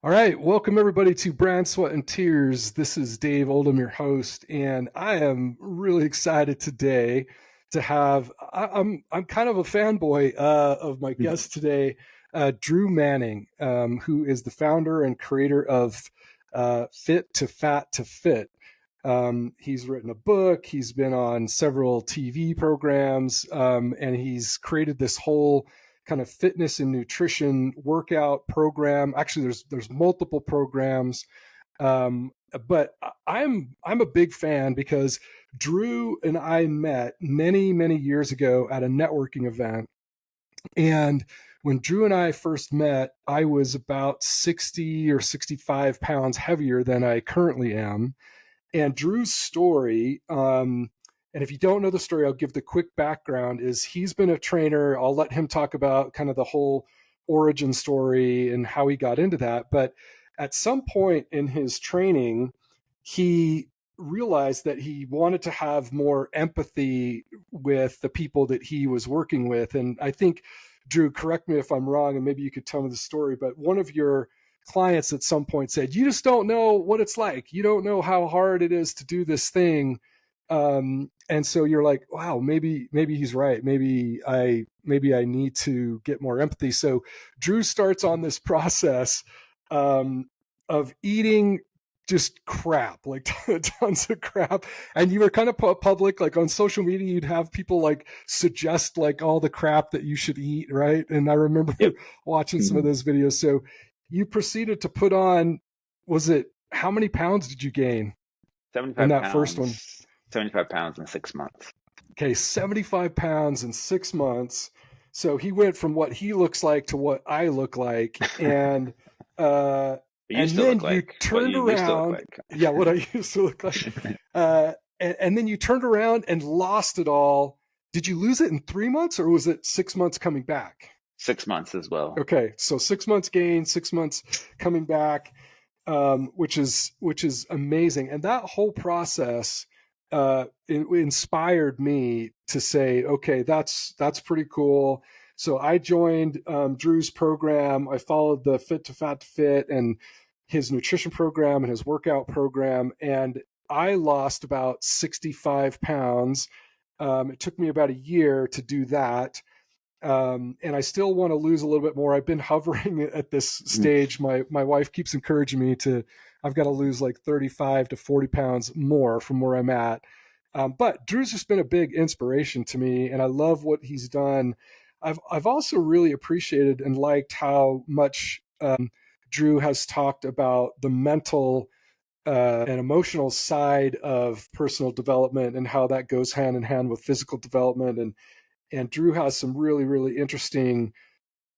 All right, welcome everybody to Brand Sweat and Tears. This is Dave Oldham, your host, and I am really excited today to have. I'm kind of a fanboy of my guest today, Drew Manning, who is the founder and creator of Fit2Fat2Fit. He's written a book. He's been on several TV programs, and he's created this whole kind of fitness and nutrition workout program. Actually, there's multiple programs, but I'm a big fan because Drew and I met many years ago at a networking event, and when Drew and I first met, I was about 60 or 65 pounds heavier than I currently am. And Drew's story, and if you don't know the story, I'll give the quick background, is he's been a trainer. I'll let him talk about kind of the whole origin story and how he got into that. But at some point in his training, he realized that he wanted to have more empathy with the people that he was working with. And I think, Drew, correct me if I'm wrong, and maybe you could tell me the story, but one of your clients at some point said, "You just don't know what it's like. You don't know how hard it is to do this thing." And so you're like, wow, maybe he's right. Maybe I need to get more empathy. So Drew starts on this process um, of eating just crap, like tons of crap. And you were kind of public, like on social media, you'd have people like suggest like all the crap that you should eat, right? And I remember Yep. watching some of Mhm. those videos. So you proceeded to put on, was it, how many pounds did you gain in 75 that first one? pounds, 75 pounds in 6 months. Okay, 75 pounds in 6 months. So he went from what he looks like to what I look like. Uh, It used and to then look you like what turned you used to look around. like. Yeah, what I used to look like. And then you turned around and lost it all. Did you lose it in 3 months or was it 6 months coming back? 6 months as well. Okay, so 6 months gain, 6 months coming back, which is amazing, and that whole process it inspired me to say, okay, that's pretty cool. So I joined Drew's program. I followed the Fit2Fat2Fit and his nutrition program and his workout program, and I lost about 65 pounds. It took me about a year to do that, and I still want to lose a little bit more. I've been hovering at this Mm. stage. My wife keeps encouraging me to. I've got to lose like 35 to 40 pounds more from where I'm at. But Drew's just been a big inspiration to me, and I love what he's done. I've also really appreciated and liked how much Drew has talked about the mental and emotional side of personal development and how that goes hand in hand with physical development. And Drew has some really interesting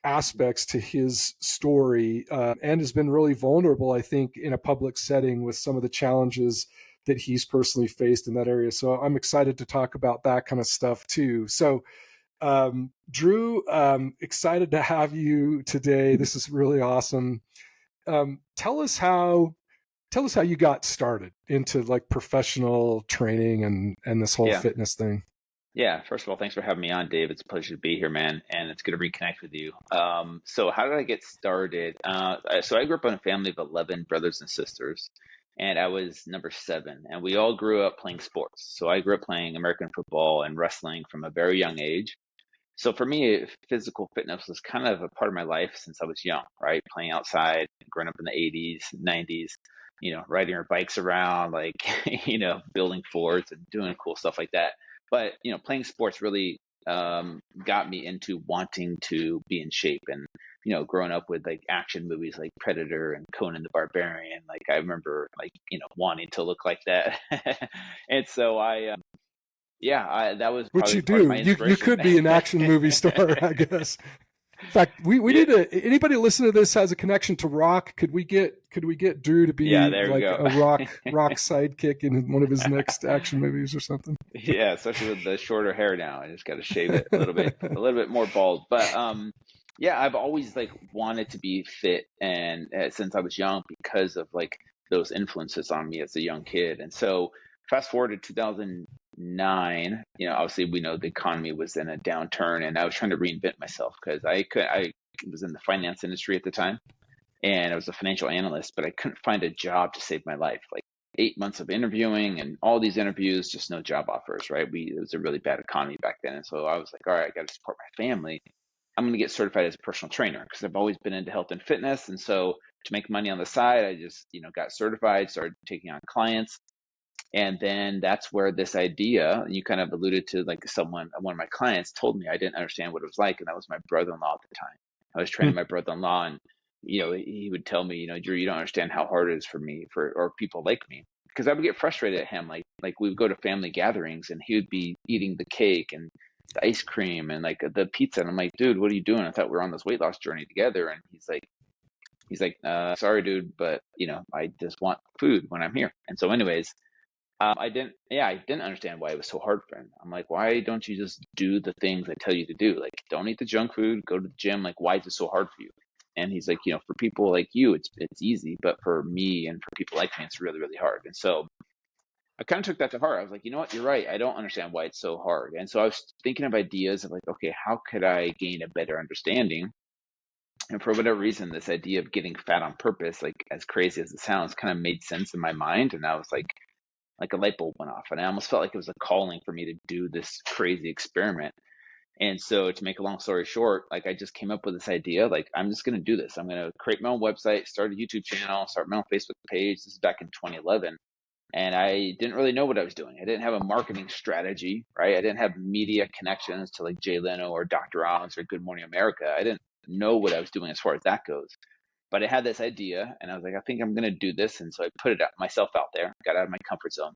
aspects to his story, and has been really vulnerable, I think, in a public setting with some of the challenges that he's personally faced in that area. So I'm excited to talk about that kind of stuff too. So, Drew, excited to have you today. This is really awesome. Tell us how you got started into like professional training and this whole Yeah. fitness thing. Yeah. First of all, thanks for having me on, Dave. It's a pleasure to be here, man. And it's good to reconnect with you. So how did I get started? So I grew up in a family of 11 brothers and sisters, and I was number seven. And we all grew up playing sports. So I grew up playing American football and wrestling from a very young age. So for me, physical fitness was kind of a part of my life since I was young, right? Playing outside, growing up in the 80s, 90s, riding our bikes around, like, building forts and doing cool stuff like that. But, playing sports really got me into wanting to be in shape. And, growing up with like action movies like Predator and Conan the Barbarian, like I remember like, wanting to look like that. And so that was Which probably you part of do. my You inspiration. could be an action movie star, I guess. In fact, we Yeah, need to. Anybody listen to this has a connection to rock. Could we get Drew to yeah, be there you like go. a rock sidekick in one of his next action movies or something? Yeah, especially with the shorter hair now. I just got to shave it a little bit more bald. But yeah, I've always like wanted to be fit, and since I was young, because of like those influences on me as a young kid. And so fast forward to 2009, obviously we know the economy was in a downturn, and I was trying to reinvent myself because I was in the finance industry at the time. and I was a financial analyst, but I couldn't find a job to save my life. Like 8 months of interviewing and all these interviews, just no job offers, right? It was a really bad economy back then. And so I was like, all right, I got to support my family. I'm going to get certified as a personal trainer because I've always been into health and fitness. And so to make money on the side, I just, got certified, started taking on clients. And then that's where this idea, you kind of alluded to, like one of my clients told me I didn't understand what it was like. And that was my brother-in-law at the time. I was training my brother-in-law, and, he would tell me, Drew, you don't understand how hard it is for me, or people like me. Because I would get frustrated at him. Like we would go to family gatherings and he would be eating the cake and the ice cream and like the pizza. And I'm like, dude, what are you doing? I thought we were on this weight loss journey together. And he's like, sorry, dude, but I just want food when I'm here. And so anyways, I didn't understand why it was so hard for him. I'm like, why don't you just do the things I tell you to do? Like, don't eat the junk food, go to the gym. Like, why is it so hard for you? And he's like, for people like you, it's easy, but for me and for people like me, it's really, really hard. And so I kind of took that to heart. I was like, you know what, you're right. I don't understand why it's so hard. And so I was thinking of ideas of like, okay, how could I gain a better understanding? And for whatever reason, this idea of getting fat on purpose, like as crazy as it sounds, kind of made sense in my mind. And I was like a light bulb went off, and I almost felt like it was a calling for me to do this crazy experiment. And so to make a long story short, like I just came up with this idea, like I'm just going to do this. I'm going to create my own website, start a YouTube channel, start my own Facebook page. This is back in 2011. And I didn't really know what I was doing. I didn't have a marketing strategy, right? I didn't have media connections to like Jay Leno or Dr. Oz or Good Morning America. I didn't know what I was doing as far as that goes. But I had this idea, and I was like, I think I'm going to do this. And so I put myself out there, got out of my comfort zone,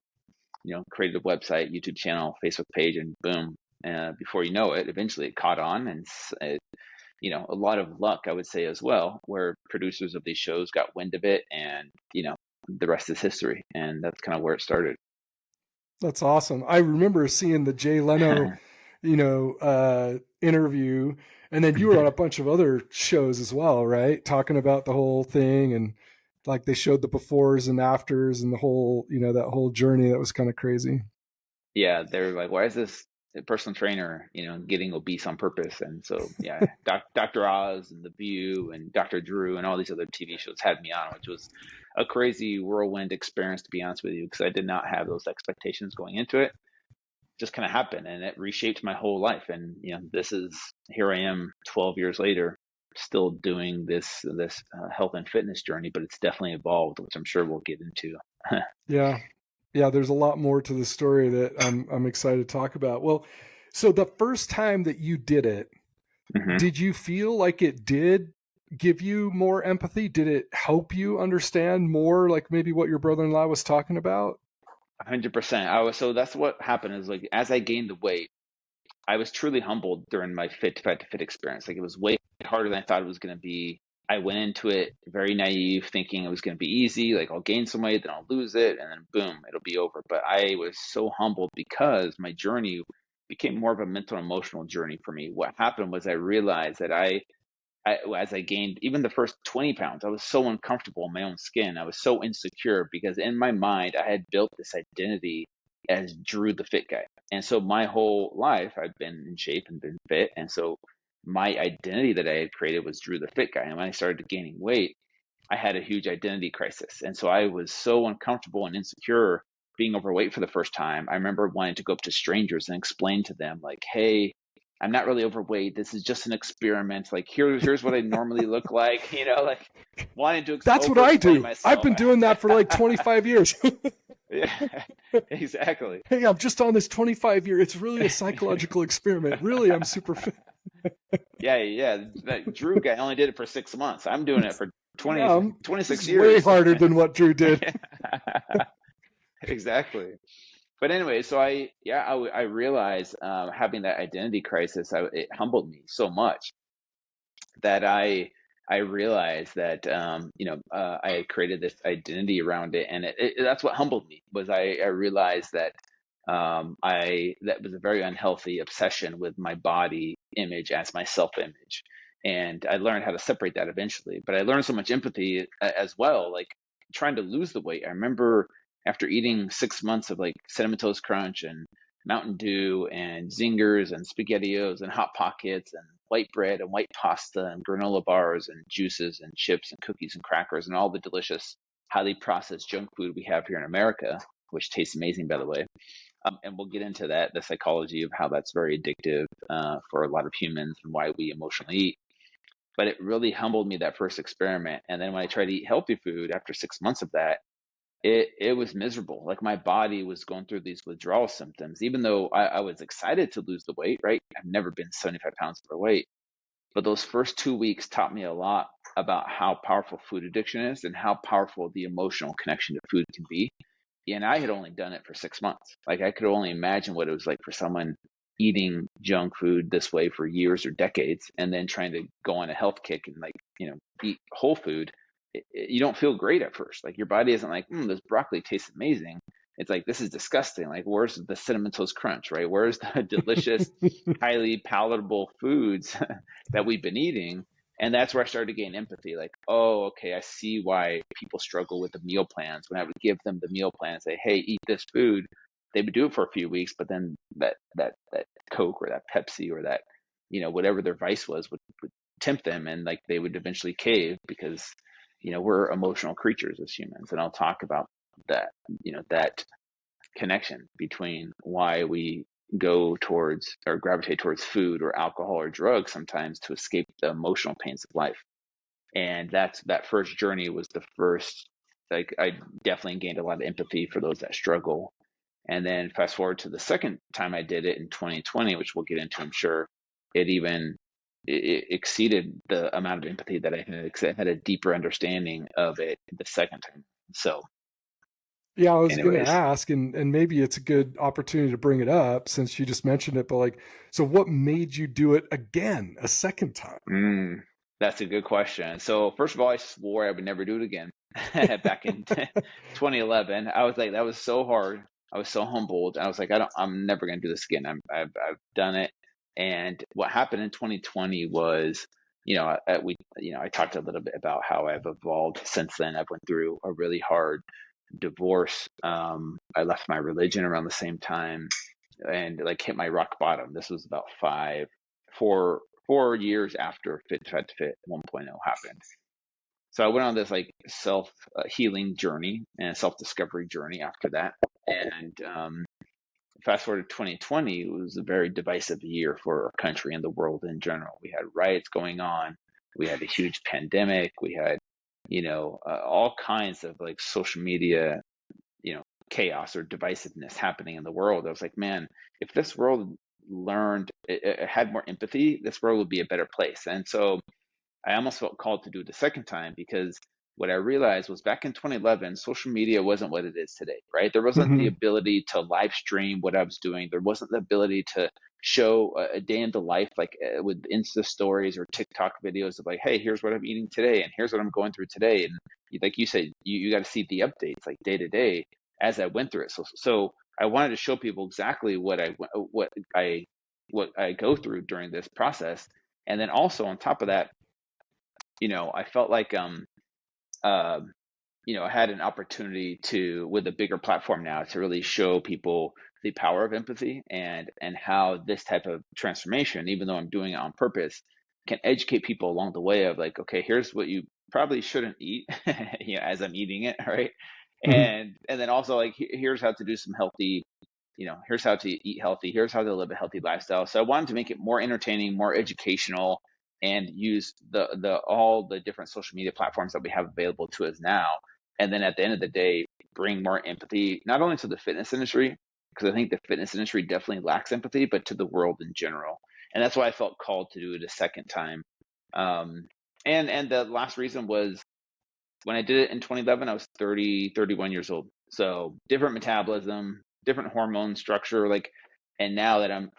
created a website, YouTube channel, Facebook page, and boom. Before you know it, eventually it caught on, and a lot of luck, I would say, as well, where producers of these shows got wind of it, and the rest is history, and that's kind of where it started. That's awesome. I remember seeing the Jay Leno, interview, and then you were on a bunch of other shows as well, right? Talking about the whole thing, and like they showed the befores and afters and the whole, that whole journey that was kind of crazy. Yeah, they're like, why is this personal trainer, getting obese on purpose? And so, yeah, Dr. Oz and The View and Dr. Drew and all these other TV shows had me on, which was a crazy whirlwind experience, to be honest with you, because I did not have those expectations going into it. Just kind of happened, and it reshaped my whole life. And here I am 12 years later, still doing this health and fitness journey, but it's definitely evolved, which I'm sure we'll get into. Yeah. Yeah, there's a lot more to the story that I'm excited to talk about. Well, so the first time that you did it, hmm did you feel like it did give you more empathy? Did it help you understand more, like maybe what your brother-in-law was talking about? 100%. So that's what happened is, like, as I gained the weight, I was truly humbled during my Fit2Fat2Fit experience. Like, it was way harder than I thought it was going to be. I went into it very naive, thinking it was going to be easy. Like, I'll gain some weight, then I'll lose it, and then boom, it'll be over. But I was so humbled because my journey became more of a mental and emotional journey for me. What happened was I realized that as I gained even the first 20 pounds, I was so uncomfortable in my own skin. I was so insecure because in my mind, I had built this identity as Drew the fit guy. And so my whole life, I've been in shape and been fit. And so my identity that I had created was Drew the fit guy. And when I started gaining weight, I had a huge identity crisis. And so I was so uncomfortable and insecure being overweight for the first time. I remember wanting to go up to strangers and explain to them, like, hey, I'm not really overweight. This is just an experiment. Like, here's what I normally look like, like wanting to That's what over I explain do. I've myself. been doing that for like 25 years. Yeah, exactly. Hey, I'm just on this 25-year. It's really a psychological experiment. Really, I'm super fit. Yeah, yeah. That Drew guy only did it for 6 months. I'm doing it for 20, Yeah, this 26 is way years. harder than what Drew did. Exactly. But anyway, so I realized, having that identity crisis, it humbled me so much that I realized that, I had created this identity around it, and that's what humbled me. Was I realized that, that was a very unhealthy obsession with my body image as my self image, and I learned how to separate that eventually. But I learned so much empathy, as well, like trying to lose the weight. I remember after eating 6 months of like Cinnamon Toast Crunch and Mountain Dew and Zingers and SpaghettiOs and Hot Pockets and white bread and white pasta and granola bars and juices and chips and cookies and crackers and all the delicious, highly processed junk food we have here in America, which tastes amazing, by the way. And we'll get into that, the psychology of how that's very addictive for a lot of humans and why we emotionally eat. But it really humbled me, that first experiment. And then when I tried to eat healthy food after 6 months of that, it was miserable. Like my body was going through these withdrawal symptoms, even though I was excited to lose the weight, right? I've never been 75 pounds overweight. But those first 2 weeks taught me a lot about how powerful food addiction is and how powerful the emotional connection to food can be. And I had only done it for 6 months. Like I could only imagine what it was like for someone eating junk food this way for years or decades, and then trying to go on a health kick and, like, eat whole food. You don't feel great at first. Like your body isn't like, this broccoli tastes amazing. It's like, this is disgusting. Like, where's the cinnamon toast crunch, right? Where's the delicious, highly palatable foods that we've been eating? And that's where I started to gain empathy. Like, oh, okay, I see why people struggle with the meal plans. When I would give them the meal plan and say, hey, eat this food, they would do it for a few weeks, but then that Coke or that Pepsi or that, whatever their vice was would tempt them, and like they would eventually cave because, we're emotional creatures as humans. And I'll talk about that, that connection between why we go towards or gravitate towards food or alcohol or drugs sometimes to escape the emotional pains of life. And that first journey was the first, like, I definitely gained a lot of empathy for those that struggle. And then fast forward to the second time I did it in 2020, which we'll get into, I'm sure, it even it exceeded the amount of empathy that I had, 'cause I had a deeper understanding of it the second time. So, Yeah, I was going to anyways, ask, and maybe it's a good opportunity to bring it up since you just mentioned it. But like, so what made you do it again a second time? mm, that's a good question. So, first of all, I swore I would never do it again. Back in 2011, I was like, that was so hard. I was so humbled. I was like, I'm never going to do this again. I've done it. And what happened in 2020 was, I talked a little bit about how I've evolved since then. I've went through a really hard divorce. I left my religion around the same time and like hit my rock bottom. This was about 4 years after Fit2Fat2Fit 1.0 happened. So I went on this like self healing journey and self discovery journey after that. And fast forward to 2020, it was a very divisive year for our country and the world in general. We had riots going on. We had a huge pandemic. We had, all kinds of like social media, chaos or divisiveness happening in the world. I was like, man, if this world it had more empathy, this world would be a better place. And so I almost felt called to do it the second time because what I realized was back in 2011, social media wasn't what it is today, right? There wasn't the Hmm. ability to live stream what I was doing. There wasn't the ability to show a day in the life, like with Insta stories or TikTok videos of like, hey, here's what I'm eating today and here's what I'm going through today. And like you said, you got to see the updates like day to day as I went through it. So I wanted to show people exactly I what I go through during this process. And then also on top of that, I felt like uh, I had an opportunity to, with a bigger platform now, to really show people the power of empathy and how this type of transformation, even though I'm doing it on purpose, can educate people along the way of like, okay, here's what you probably shouldn't eat, as I'm eating it, right? Hmm. And then also like here's how to do some healthy, here's how to eat healthy, here's how to live a healthy lifestyle. So I wanted to make it more entertaining, more educational, and use the all the different social media platforms that we have available to us now. And then at the end of the day, bring more empathy, not only to the fitness industry, because I think the fitness industry definitely lacks empathy, but to the world in general. And that's why I felt called to do it a second time. And the last reason was when I did it in 2011, I was 31 years old. So different metabolism, different hormone structure. Like, and now that I'm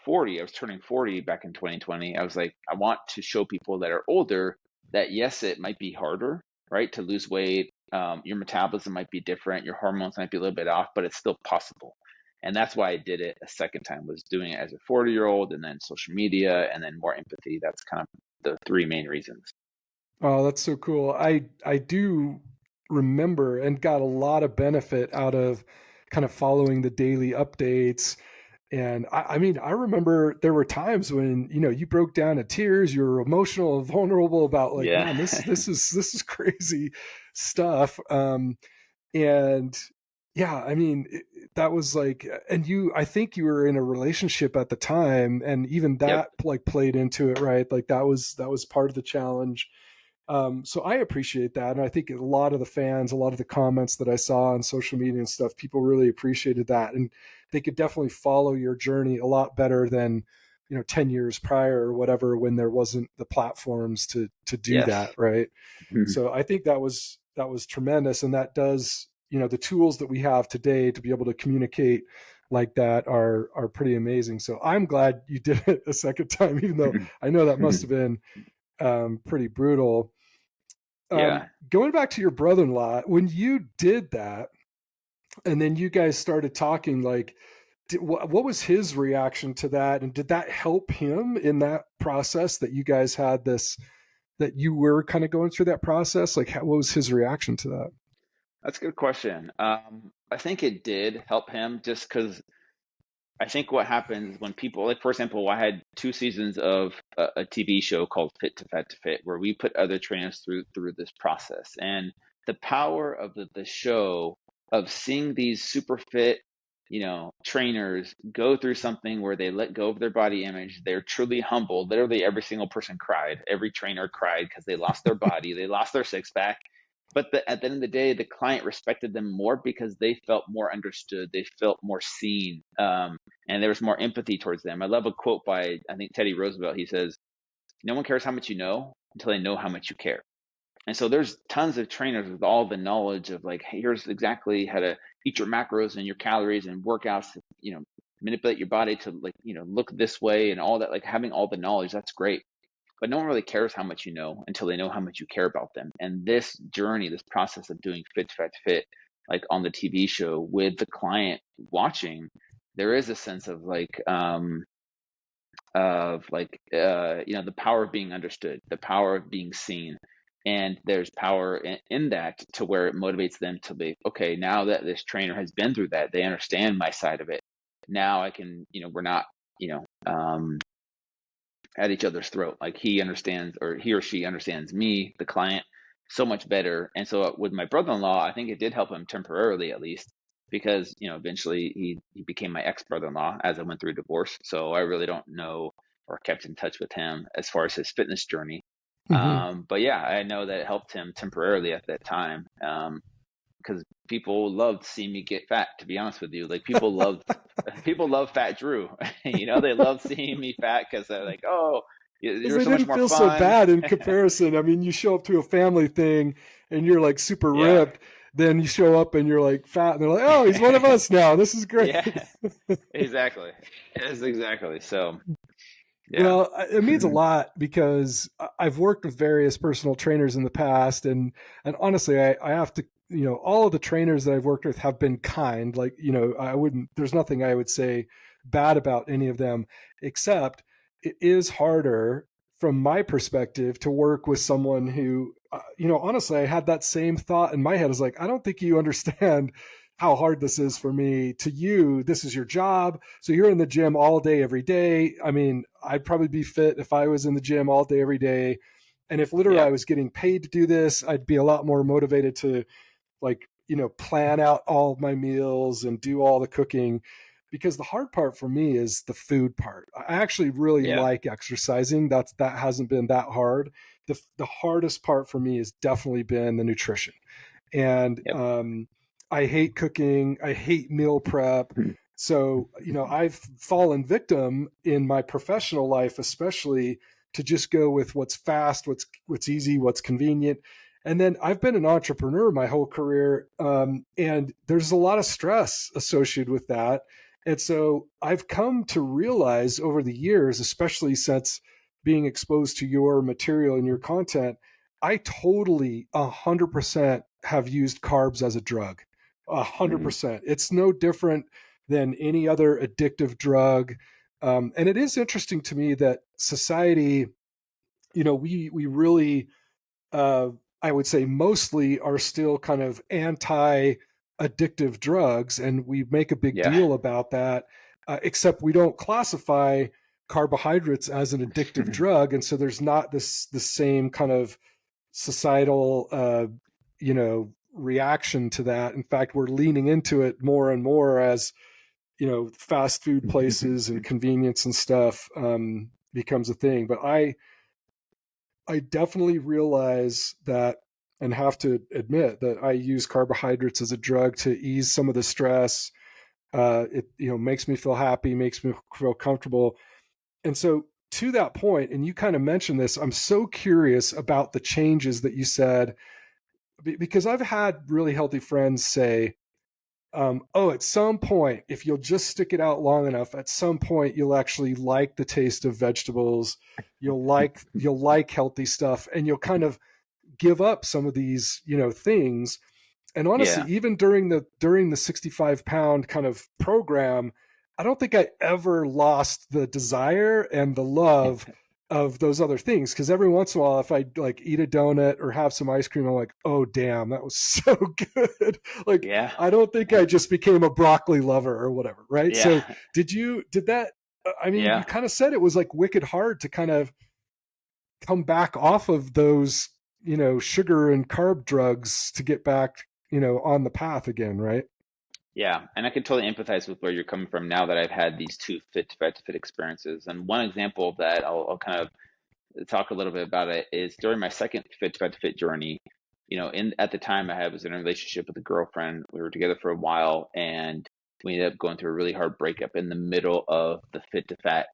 40, I was turning 40 back in 2020. I was like, I want to show people that are older that yes, it might be harder, right, to lose weight. Your metabolism might be different, your hormones might be a little bit off, but it's still possible. And that's why I did it a second time, was doing it as a 40-year-old, and then social media, and then more empathy. That's kind of the three main reasons. Oh, that's so cool. I do remember and got a lot of benefit out of kind of following the daily updates And I mean, I remember there were times when, you broke down in tears, you were emotional and vulnerable about like, Yeah. man, this is crazy stuff. And yeah, I mean, that was like, and I think you were in a relationship at the time, and even Yep. that like played into it, right? Like that was part of the challenge. So I appreciate that, and I think a lot of the fans, a lot of the comments that I saw on social media and stuff, people really appreciated that, and they could definitely follow your journey a lot better than 10 years prior or whatever, when there wasn't the platforms to do that, Yes. right? Mhm. So I think that was tremendous, and that does, the tools that we have today to be able to communicate like that are pretty amazing. So I'm glad you did it a second time, even though I know that must have been pretty brutal. Yeah. Going back to your brother-in-law, when you did that, and then you guys started talking, like, what was his reaction to that, and did that help him in that process that you guys had this, that you were kind of going through that process? Like, what was his reaction to that? That's a good question. I think it did help him just because I think what happens when people, like, for example, I had 2 seasons of a TV show called Fit2Fat2Fit, where we put other trainers through this process. And the power of the show, of seeing these super fit, trainers go through something where they let go of their body image, they're truly humbled. Literally every single person cried. Every trainer cried because they lost their body, they lost their six pack. But at the end of the day, the client respected them more because they felt more understood. They felt more seen. And there was more empathy towards them. I love a quote by, I think, Teddy Roosevelt. He says, "No one cares how much you know until they know how much you care." And so there's tons of trainers with all the knowledge of, like, hey, here's exactly how to eat your macros and your calories and workouts, manipulate your body to, like, look this way and all that, like having all the knowledge, that's great. But no one really cares how much you know until they know how much you care about them. And this journey, this process of doing Fit2Fat2Fit, like on the TV show with the client watching, there is a sense of the power of being understood, the power of being seen. And there's power in that, to where it motivates them to be, okay, now that this trainer has been through that, they understand my side of it. Now I can, we're not, you know, um, at each other's throat. Like, he understands, or he or she understands me, the client, so much better. And so with my brother-in-law, I think it did help him temporarily, at least, because eventually he became my ex-brother-in-law as I went through a divorce. So I really don't know or kept in touch with him as far as his fitness journey. Mm-hmm. But yeah, I know that it helped him temporarily at that time. Because people loved seeing me get fat, to be honest with you. Like, people love fat Drew. They love seeing me fat because they're like, oh, Because you're they so much didn't more feel so fun. bad in comparison. I mean, you show up to a family thing and you're like super Yeah. ripped. Then you show up and you're like fat, and they're like, "Oh, he's one of us now. This is great." Yeah, exactly. Yes, exactly. So, yeah. Well, it means a lot because I've worked with various personal trainers in the past, and honestly, I have to, all of the trainers that I've worked with have been kind. Like, I wouldn't. There's nothing I would say bad about any of them, except it is harder from my perspective to work with someone who, honestly, I had that same thought in my head. I was like, I don't think you understand how hard this is for me. To you, this is your job. So you're in the gym all day, every day. I mean, I'd probably be fit if I was in the gym all day, every day. And if literally I Yep. was getting paid to do this, I'd be a lot more motivated to, like, plan out all of my meals and do all the cooking, because the hard part for me is the food part. I actually really Yeah. like exercising. That hasn't been that hard. The hardest part for me has definitely been the nutrition. And Yep. I hate cooking. I hate meal prep. So, I've fallen victim in my professional life, especially, to just go with what's fast, what's easy, what's convenient. And then I've been an entrepreneur my whole career, and there's a lot of stress associated with that. And so I've come to realize over the years, especially since being exposed to your material and your content, I totally 100% have used carbs as a drug. 100%. It's no different than any other addictive drug. And it is interesting to me that society, we really, uh, I would say, mostly are still kind of anti addictive drugs, and we make a big Yeah. deal about that. except we don't classify carbohydrates as an addictive drug, and so there's not the same kind of societal reaction to that. In fact, we're leaning into it more and more as fast food places and convenience and stuff becomes a thing. But I definitely realize that, and have to admit that I use carbohydrates as a drug to ease some of the stress. It makes me feel happy, makes me feel comfortable. And so to that point, and you kind of mentioned this, I'm so curious about the changes that you said, because I've had really healthy friends say, oh, at some point, if you'll just stick it out long enough, at some point you'll actually like the taste of vegetables, you'll like healthy stuff, and you'll kind of give up some of these things. And honestly, Yeah. even during the 65-pound kind of program, I don't think I ever lost the desire and the love of those other things, because every once in a while, if I like eat a donut or have some ice cream, I'm like, oh damn, that was so good. Like, Yeah. I don't think I just became a broccoli lover or whatever, right? So Yeah. did that, I mean, you Yeah. kind of said it was like wicked hard to kind of come back off of those sugar and carb drugs to get back on the path again, right? Yeah, and I can totally empathize with where you're coming from now that I've had these two fit experiences. And one example of that, I'll kind of talk a little bit about it, is during my second fit journey. In at the time I was in a relationship with a girlfriend. We were together for a while, and we ended up going through a really hard breakup in the middle of the fit to fat,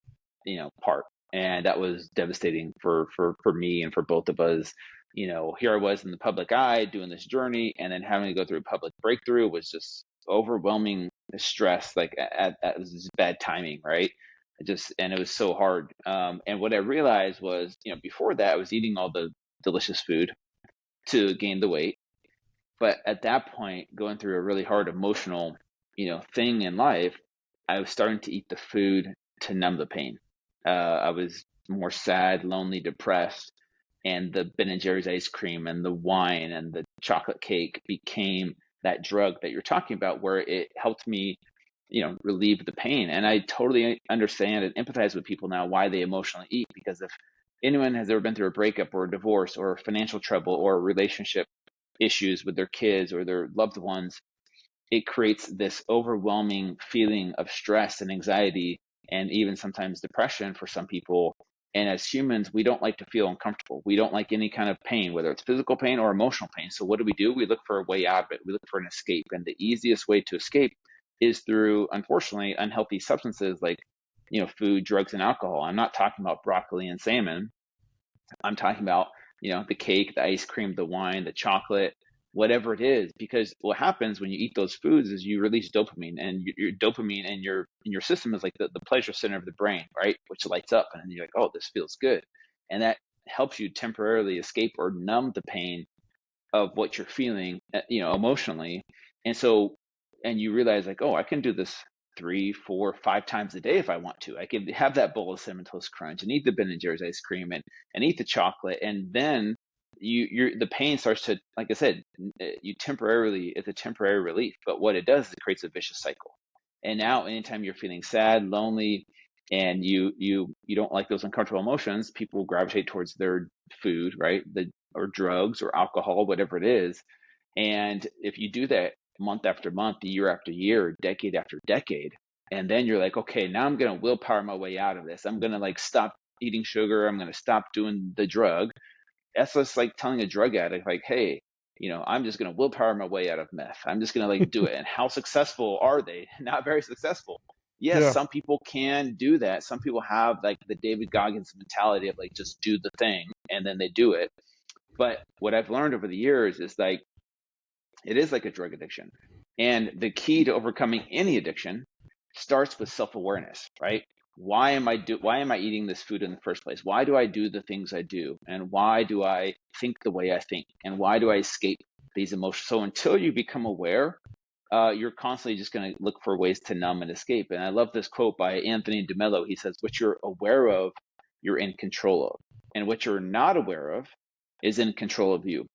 part. And that was devastating for me and for both of us. Here I was in the public eye doing this journey, and then having to go through a public breakthrough was just overwhelming stress. Like it was just bad timing, right? And it was so hard. And what I realized was, before that, I was eating all the delicious food to gain the weight. But at that point, going through a really hard emotional, thing in life, I was starting to eat the food to numb the pain. I was more sad, lonely, depressed, and the Ben and Jerry's ice cream and the wine and the chocolate cake became that drug that you're talking about, where it helped me, relieve the pain. And I totally understand and empathize with people now why they emotionally eat, because if anyone has ever been through a breakup or a divorce or financial trouble or relationship issues with their kids or their loved ones, it creates this overwhelming feeling of stress and anxiety and even sometimes depression for some people. And as humans, we don't like to feel uncomfortable. We don't like any kind of pain, whether it's physical pain or emotional pain. So what do? We look for a way out of it. We look for an escape. And the easiest way to escape is through, unfortunately, unhealthy substances like, food, drugs, and alcohol. I'm not talking about broccoli and salmon. I'm talking about, the cake, the ice cream, the wine, the chocolate, whatever it is. Because what happens when you eat those foods is you release dopamine, and your dopamine in your system is like the pleasure center of the brain, right? Which lights up, and then you're like, oh, this feels good, and that helps you temporarily escape or numb the pain of what you're feeling, emotionally. And so, and you realize like, oh, I can do this 3, 4, 5 times a day if I want to. I can have that bowl of cinnamon toast crunch and eat the Ben and Jerry's ice cream and eat the chocolate, and then the pain starts to, like I said, it's a temporary relief. But what it does is it creates a vicious cycle. And now, anytime you're feeling sad, lonely, and you don't like those uncomfortable emotions, people gravitate towards their food, right? Or drugs or alcohol, whatever it is. And if you do that month after month, year after year, decade after decade, and then you're like, okay, now I'm going to willpower my way out of this. I'm going to like stop eating sugar. I'm going to stop doing the drug. That's just like telling a drug addict, like, hey, I'm just going to willpower my way out of meth. I'm just going to like do it. And how successful are they? Not very successful. Yes, Yeah. some people can do that. Some people have like the David Goggins mentality of like, just do the thing, and then they do it. But what I've learned over the years is like, it is like a drug addiction. And the key to overcoming any addiction starts with self-awareness, right? Why am I eating this food in the first place? Why do I do the things I do? And why do I think the way I think? And why do I escape these emotions? So until you become aware, you're constantly just going to look for ways to numb and escape. And I love this quote by Anthony DeMello. He says, what you're aware of, you're in control of. And what you're not aware of is in control of you.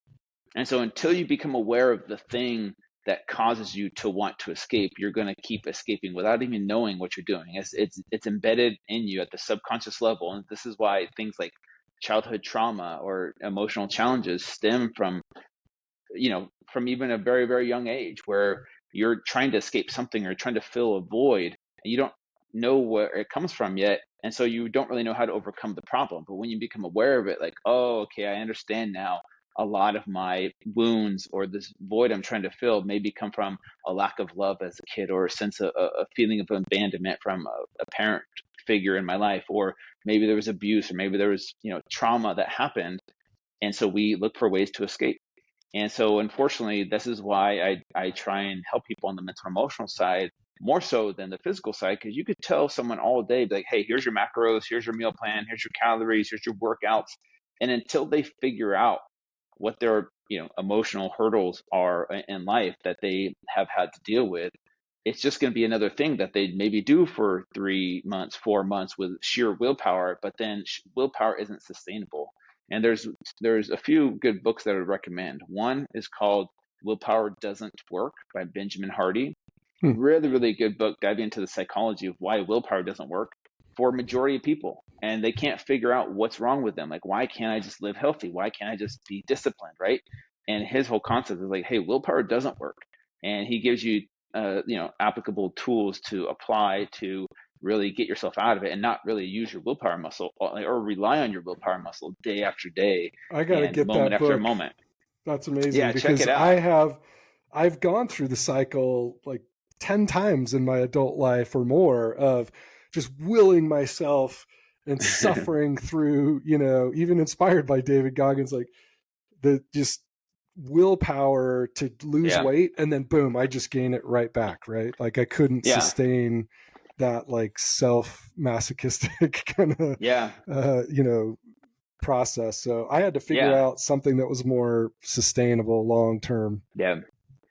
And so until you become aware of the thing that causes you to want to escape, you're going to keep escaping without even knowing what you're doing. It's embedded in you at the subconscious level, and this is why things like childhood trauma or emotional challenges stem from, from even a very, very young age, where you're trying to escape something or trying to fill a void, and you don't know where it comes from yet. And so you don't really know how to overcome the problem. But when you become aware of it, like, oh, okay, I understand now. A lot of my wounds or this void I'm trying to fill maybe come from a lack of love as a kid, or a sense of a feeling of abandonment from a parent figure in my life, or maybe there was abuse, or maybe there was, trauma that happened. And so we look for ways to escape. And so, unfortunately, this is why I try and help people on the mental and emotional side more so than the physical side, because you could tell someone all day, like, hey, here's your macros, here's your meal plan, here's your calories, here's your workouts. And until they figure out what their, emotional hurdles are in life that they have had to deal with, it's just going to be another thing that they maybe do for 3 months, 4 months with sheer willpower, but then willpower isn't sustainable. And there's a few good books that I would recommend. One is called Willpower Doesn't Work by Benjamin Hardy. Hmm. Really, really good book diving into the psychology of why willpower doesn't work for a majority of people. And they can't figure out what's wrong with them. Like, why can't I just live healthy? Why can't I just be disciplined, right? And his whole concept is like, hey, willpower doesn't work. And he gives you, applicable tools to apply to really get yourself out of it, and not really use your willpower muscle, or rely on your willpower muscle day after day I got to and get moment that after book. moment. That's amazing Yeah, check because it out. I've gone through the cycle like 10 times in my adult life or more of just willing myself and suffering through, even inspired by David Goggins, like the just willpower to lose Yeah, weight, and then boom, I just gain it right back, right? Like I couldn't yeah, sustain that like self masochistic kind of yeah, process. So I had to figure yeah, out something that was more sustainable long term. yeah.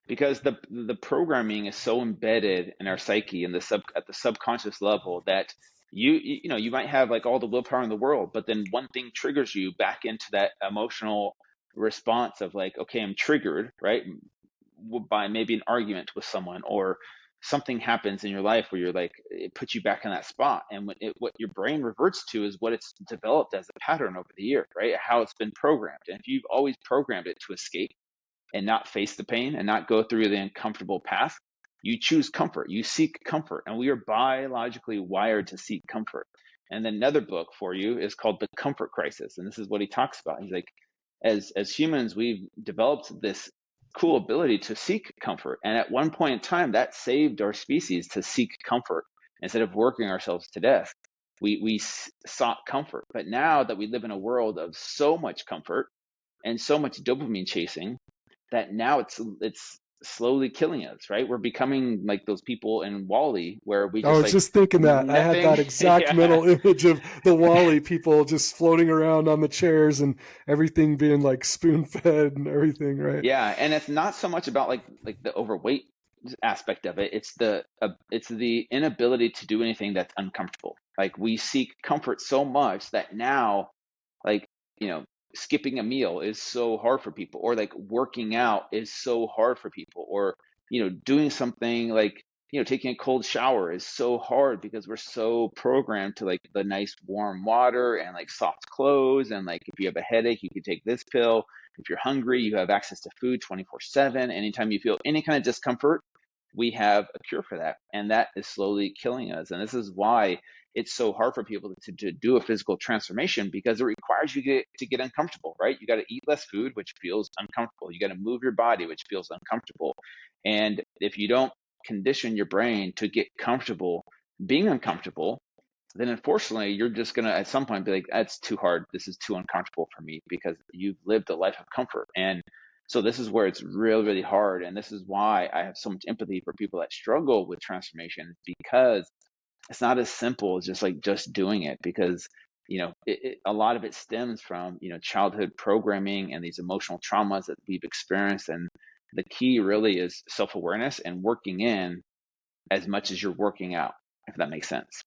Because the programming is so embedded in our psyche, and at the subconscious level, that you might have like all the willpower in the world, but then one thing triggers you back into that emotional response of like, okay, I'm triggered, right? By maybe an argument with someone, or something happens in your life where you're like, it puts you back in that spot. And what your brain reverts to is what it's developed as a pattern over the year, right? How it's been programmed. And if you've always programmed it to escape and not face the pain and not go through the uncomfortable path, you choose comfort. You seek comfort. And we are biologically wired to seek comfort. And then another book for you is called The Comfort Crisis. And this is what he talks about. He's like, as humans, we've developed this cool ability to seek comfort. And at one point in time, that saved our species to seek comfort instead of working ourselves to death. We sought comfort. But now that we live in a world of so much comfort and so much dopamine chasing, that now it's slowly killing us, right? We're becoming like those people in Wall-E, where we I just was like just thinking that. I had nothing. that exact Yeah, mental image of the Wall-E people just floating around on the chairs and everything being like spoon fed and everything, right? yeah. And it's not so much about like the overweight aspect of it. It's the inability to do anything that's uncomfortable. Like, we seek comfort so much that now, like, skipping a meal is so hard for people, or like working out is so hard for people, or doing something like, taking a cold shower is so hard, because we're so programmed to like the nice warm water and like soft clothes, and like if you have a headache, you can take this pill. If you're hungry, you have access to food 24/7. Anytime you feel any kind of discomfort, we have a cure for that, and that is slowly killing us. And this is why it's so hard for people to do a physical transformation, because it requires you to get uncomfortable, right? You got to eat less food, which feels uncomfortable. You got to move your body, which feels uncomfortable. And if you don't condition your brain to get comfortable being uncomfortable, then unfortunately you're just going to at some point be like, that's too hard. This is too uncomfortable for me, because you've lived a life of comfort. And so this is where it's really, really hard. And this is why I have so much empathy for people that struggle with transformation, because it's not as simple as just doing it, because a lot of it stems from childhood programming and these emotional traumas that we've experienced. And the key really is self-awareness and working in as much as you're working out, if that makes sense.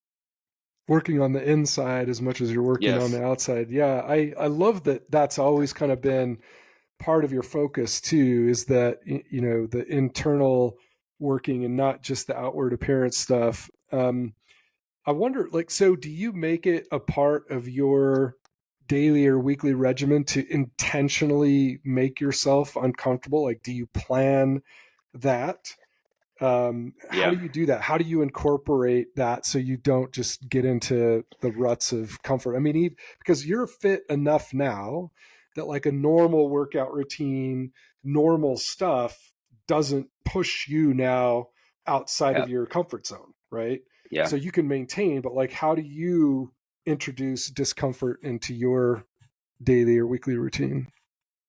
Working on the inside as much as you're working on Yes. the outside. Yeah, I love that that's always kind of been part of your focus too, is that, the internal working and not just the outward appearance stuff. I wonder, like, so do you make it a part of your daily or weekly regimen to intentionally make yourself uncomfortable? Like, do you plan that? How Yeah. do you do that? How do you incorporate that so you don't just get into the ruts of comfort? I mean, because you're fit enough now that like a normal workout routine, normal stuff doesn't push you now outside Yeah. of your comfort zone, right? Yeah. So you can maintain, but like, how do you introduce discomfort into your daily or weekly routine?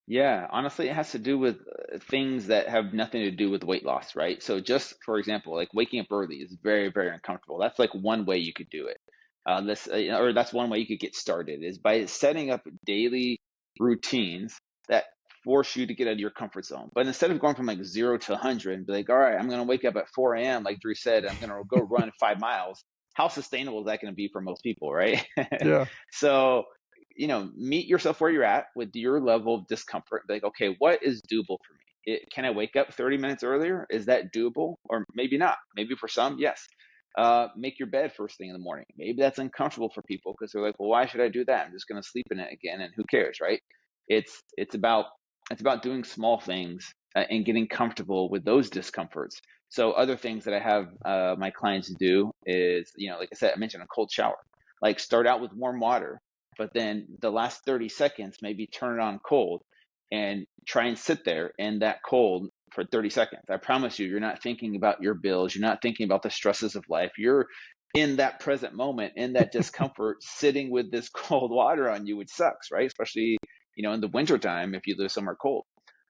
Yeah, honestly, it has to do with things that have nothing to do with weight loss, right? So just for example, like waking up early is very, very uncomfortable. That's like one way you could do it. Or that's one way you could get started is by setting up daily routines that force you to get out of your comfort zone. But instead of going from like 0 to 100 and be like, all right, I'm going to wake up at 4 a.m., like Drew said, I'm going to go run 5 miles. How sustainable is that going to be for most people, right? Yeah. So meet yourself where you're at with your level of discomfort. Like, okay, what is doable for me? Can I wake up 30 minutes earlier? Is that doable? Or maybe not. Maybe for some, yes. Make your bed first thing in the morning. Maybe that's uncomfortable for people because they're like, well, why should I do that? I'm just going to sleep in it again, and who cares, right? It's about doing small things and getting comfortable with those discomforts. So other things that I have my clients do is, like I said, I mentioned a cold shower. Like start out with warm water, but then the last 30 seconds, maybe turn it on cold and try and sit there in that cold for 30 seconds. I promise you, you're not thinking about your bills. You're not thinking about the stresses of life. You're in that present moment, in that discomfort, sitting with this cold water on you, which sucks, right? Especially, in the wintertime if you live somewhere cold.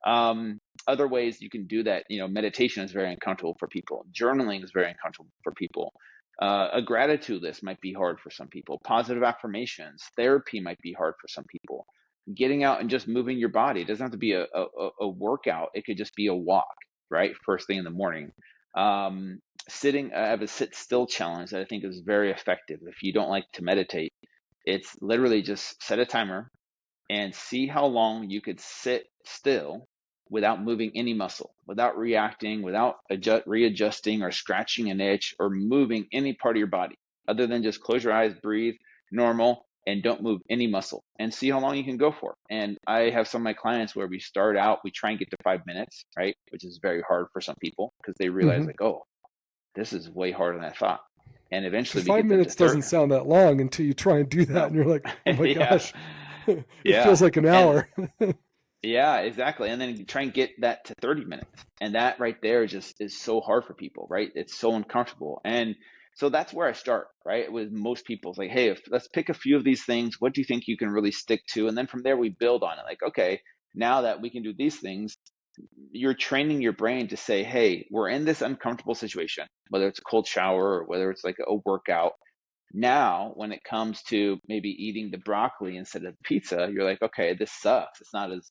Other ways you can do that, meditation is very uncomfortable for people. Journaling is very uncomfortable for people. A gratitude list might be hard for some people. Positive affirmations, therapy might be hard for some people. Getting out and just moving your body. It doesn't have to be a workout. It could just be a walk, right? First thing in the morning. I have a sit still challenge that I think is very effective. If you don't like to meditate, it's literally just set a timer and see how long you could sit still without moving any muscle, without reacting, without readjusting or scratching an itch or moving any part of your body, other than just close your eyes, breathe normal, and don't move any muscle, and see how long you can go for. And I have some of my clients where we start out, we try and get to 5 minutes, right? Which is very hard for some people because they realize Mm-hmm. like, oh, this is way harder than I thought. And Because eventually we five get them to minutes 30. doesn't sound that long until you try and do that, No. and you're like, oh my Yeah. gosh, it feels Yeah. like an And hour. yeah, exactly. And then you try and get that to 30 minutes. And that right there just is so hard for people, right? It's so uncomfortable. And so that's where I start, right? With most people. It's like, hey, let's pick a few of these things. What do you think you can really stick to? And then from there, we build on it. Like, okay, now that we can do these things, you're training your brain to say, hey, we're in this uncomfortable situation, whether it's a cold shower or whether it's like a workout. Now, when it comes to maybe eating the broccoli instead of pizza, you're like, okay, this sucks. It's not as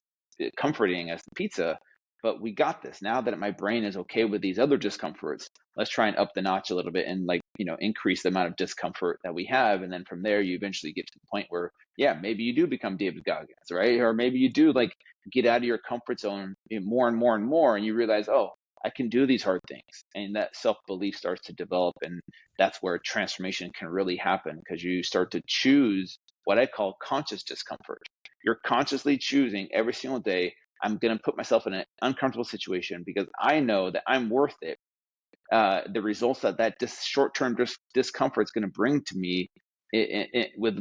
comforting as the pizza, but we got this. Now that my brain is okay with these other discomforts, let's try and up the notch a little bit and like, increase the amount of discomfort that we have. And then from there, you eventually get to the point where, yeah, maybe you do become David Goggins, right? Or maybe you do like get out of your comfort zone more and more and more, and you realize, oh, I can do these hard things. And that self belief starts to develop. And that's where transformation can really happen because you start to choose what I call conscious discomfort. You're consciously choosing every single day, I'm going to put myself in an uncomfortable situation because I know that I'm worth it. The results that short-term discomfort is going to bring to me with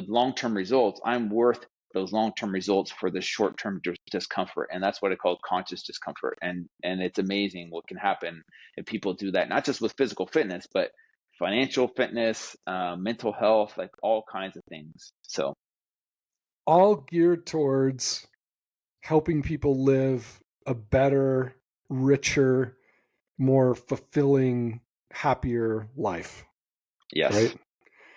long-term results, I'm worth those long-term results for the short-term discomfort. And that's what I call conscious discomfort. And it's amazing what can happen if people do that, not just with physical fitness, but financial fitness, mental health, like all kinds of things. So All geared towards helping people live a better, richer, more fulfilling, happier life, right? yes.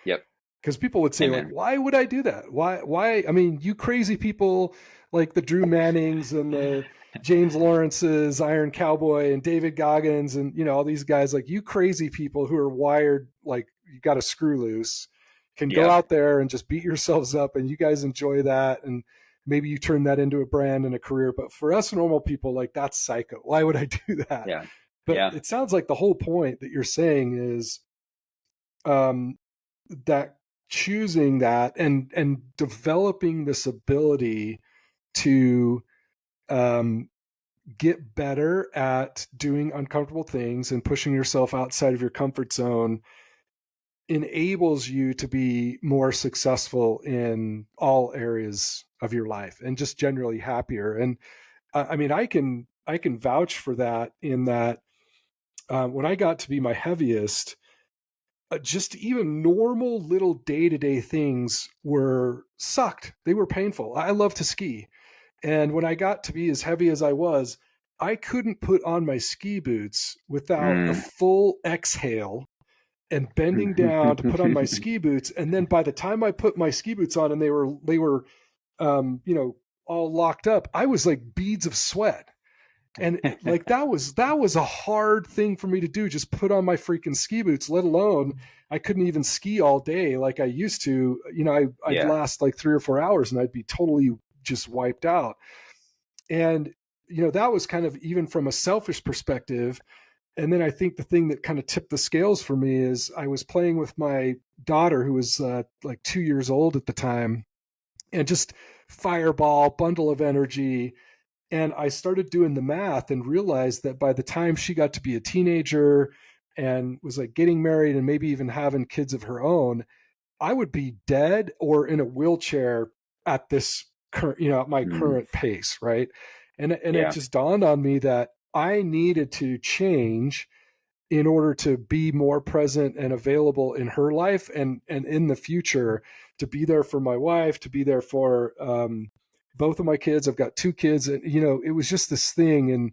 Yep. Because people would say, like, Amen. why would I do that? Why? I mean, you crazy people like the Drew Mannings and the James Lawrences, Iron Cowboy, and David Goggins, and all these guys, like, you crazy people who are wired like you got a screw loose, can go Yeah. out there and just beat yourselves up, and you guys enjoy that. And maybe you turn that into a brand and a career. But for us normal people, like, that's psycho. Why would I do that? Yeah. But Yeah. it sounds like the whole point that you're saying is um, that choosing that and developing this ability to um, get better at doing uncomfortable things and pushing yourself outside of your comfort zone enables you to be more successful in all areas of your life and just generally happier. And I mean, I can vouch for that in that when I got to be my heaviest, just even normal little day-to-day things were sucked. They were painful. I love to ski. And when I got to be as heavy as I was, I couldn't put on my ski boots without a Mm. full exhale and bending down to put on my ski boots. And then by the time I put my ski boots on and they were all locked up, I was like beads of sweat. And like that was a hard thing for me to do, just put on my freaking ski boots, let alone I couldn't even ski all day like I used to. I'd Yeah. last like 3 or 4 hours and I'd be totally just wiped out. And that was kind of even from a selfish perspective. And then I think the thing that kind of tipped the scales for me is I was playing with my daughter, who was like 2 years old at the time, and just fireball, bundle of energy. And I started doing the math and realized that by the time she got to be a teenager and was like getting married and maybe even having kids of her own, I would be dead or in a wheelchair at this current, at my Mm. current pace, right? And it Yeah. just dawned on me that I needed to change in order to be more present and available in her life and in the future, to be there for my wife, to be there for both of my kids. I've got two kids, and it was just this thing, and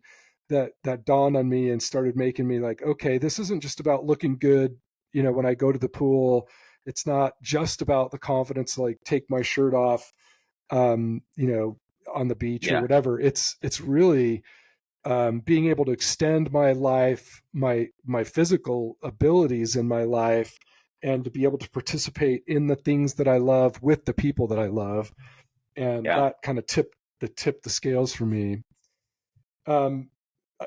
that dawned on me and started making me like, okay, this isn't just about looking good. When I go to the pool, it's not just about the confidence to like take my shirt off, um, you know, on the beach or Yeah. whatever. It's really being able to extend my life, my physical abilities in my life, and to be able to participate in the things that I love with the people that I love. And Yeah. that kind of tipped the scales for me. Um,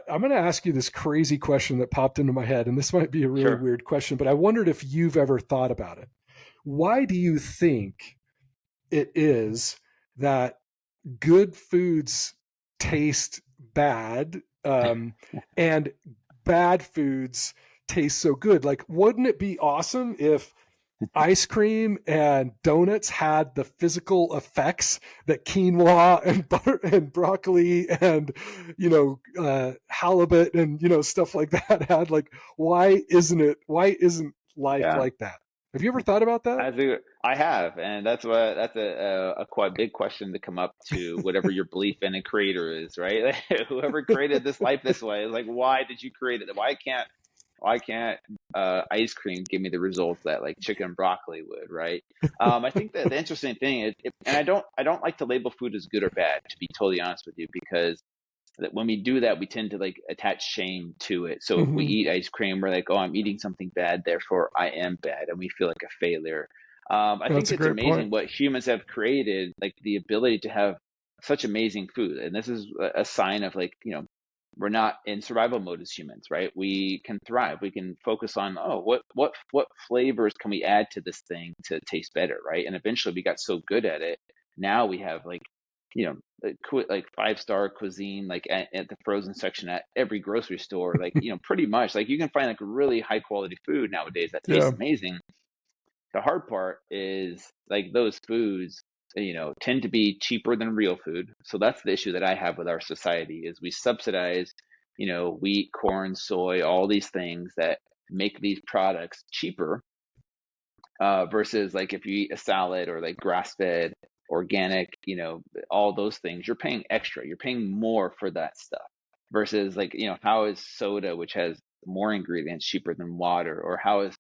I'm going to ask you this crazy question that popped into my head, and this might be a really Sure. weird question, but I wondered if you've ever thought about it. Why do you think it is that good foods taste bad, and bad foods taste so good? Like, wouldn't it be awesome if ice cream and donuts had the physical effects that quinoa and butter and broccoli and halibut and stuff like that had? Like, why isn't life Yeah. like that? Have you ever thought about that? I have, and that's a quite big question to come up to whatever your belief in a creator is, right? Like, whoever created this life this way is like, why did you create it? Why can't ice cream give me the results that like chicken and broccoli would, right? I think that the interesting thing is, and I don't like to label food as good or bad, to be totally honest with you, because that when we do that, we tend to like attach shame to it. So if we Mm-hmm. eat ice cream, we're like, oh, I'm eating something bad, therefore I am bad, and we feel like a failure. I think That's a it's great point. amazing what humans have created, like the ability to have such amazing food, and this is a sign of like, we're not in survival mode as humans, right? We can thrive. We can focus on, oh, what flavors can we add to this thing to taste better, right? And eventually we got so good at it. Now we have like, like 5-star cuisine, like at the frozen section at every grocery store, like, pretty much like you can find like really high quality food nowadays that tastes Yeah. amazing. The hard part is like those foods, tend to be cheaper than real food. So that's the issue that I have with our society is we subsidize, wheat, corn, soy, all these things that make these products cheaper, versus like if you eat a salad or like grass fed, organic, all those things, you're paying extra. You're paying more for that stuff. Versus like, how is soda, which has more ingredients, cheaper than water? Or how is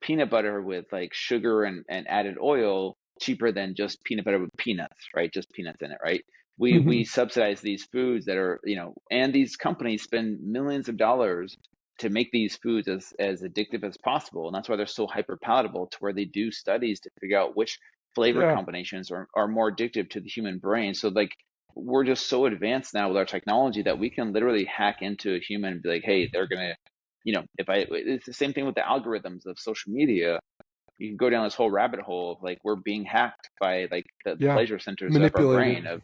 peanut butter with like sugar and added oil cheaper than just peanut butter with peanuts, right? Just peanuts in it, right? We Mm-hmm. subsidize these foods that are, and these companies spend millions of dollars to make these foods as addictive as possible. And that's why they're so hyper palatable, to where they do studies to figure out which flavor Yeah. combinations are more addictive to the human brain. So like we're just so advanced now with our technology that we can literally hack into a human and be like, hey, they're gonna, it's the same thing with the algorithms of social media. You can go down this whole rabbit hole of like we're being hacked by like the Yeah. pleasure centers of our Manipulated. brain.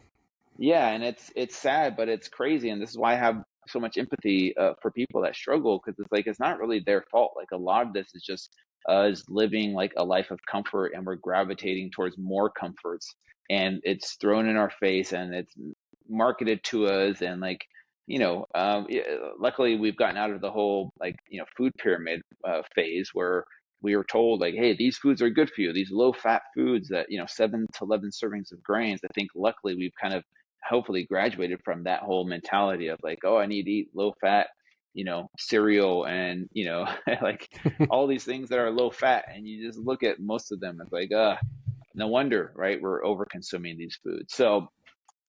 Yeah, and it's sad, but it's crazy, and this is why I have so much empathy for people that struggle, because it's like it's not really their fault. Like a lot of this is just us living like a life of comfort, and we're gravitating towards more comforts, and it's thrown in our face, and it's marketed to us, and like yeah, luckily we've gotten out of the whole like food pyramid phase where we were told like, hey, these foods are good for you, these low fat foods that 7 to 11 servings of grains. I think luckily we've kind of hopefully graduated from that whole mentality of like, oh, I need to eat low fat, cereal and, like all these things that are low fat. And you just look at most of them, it's like, no wonder, right? We're over consuming these foods. So,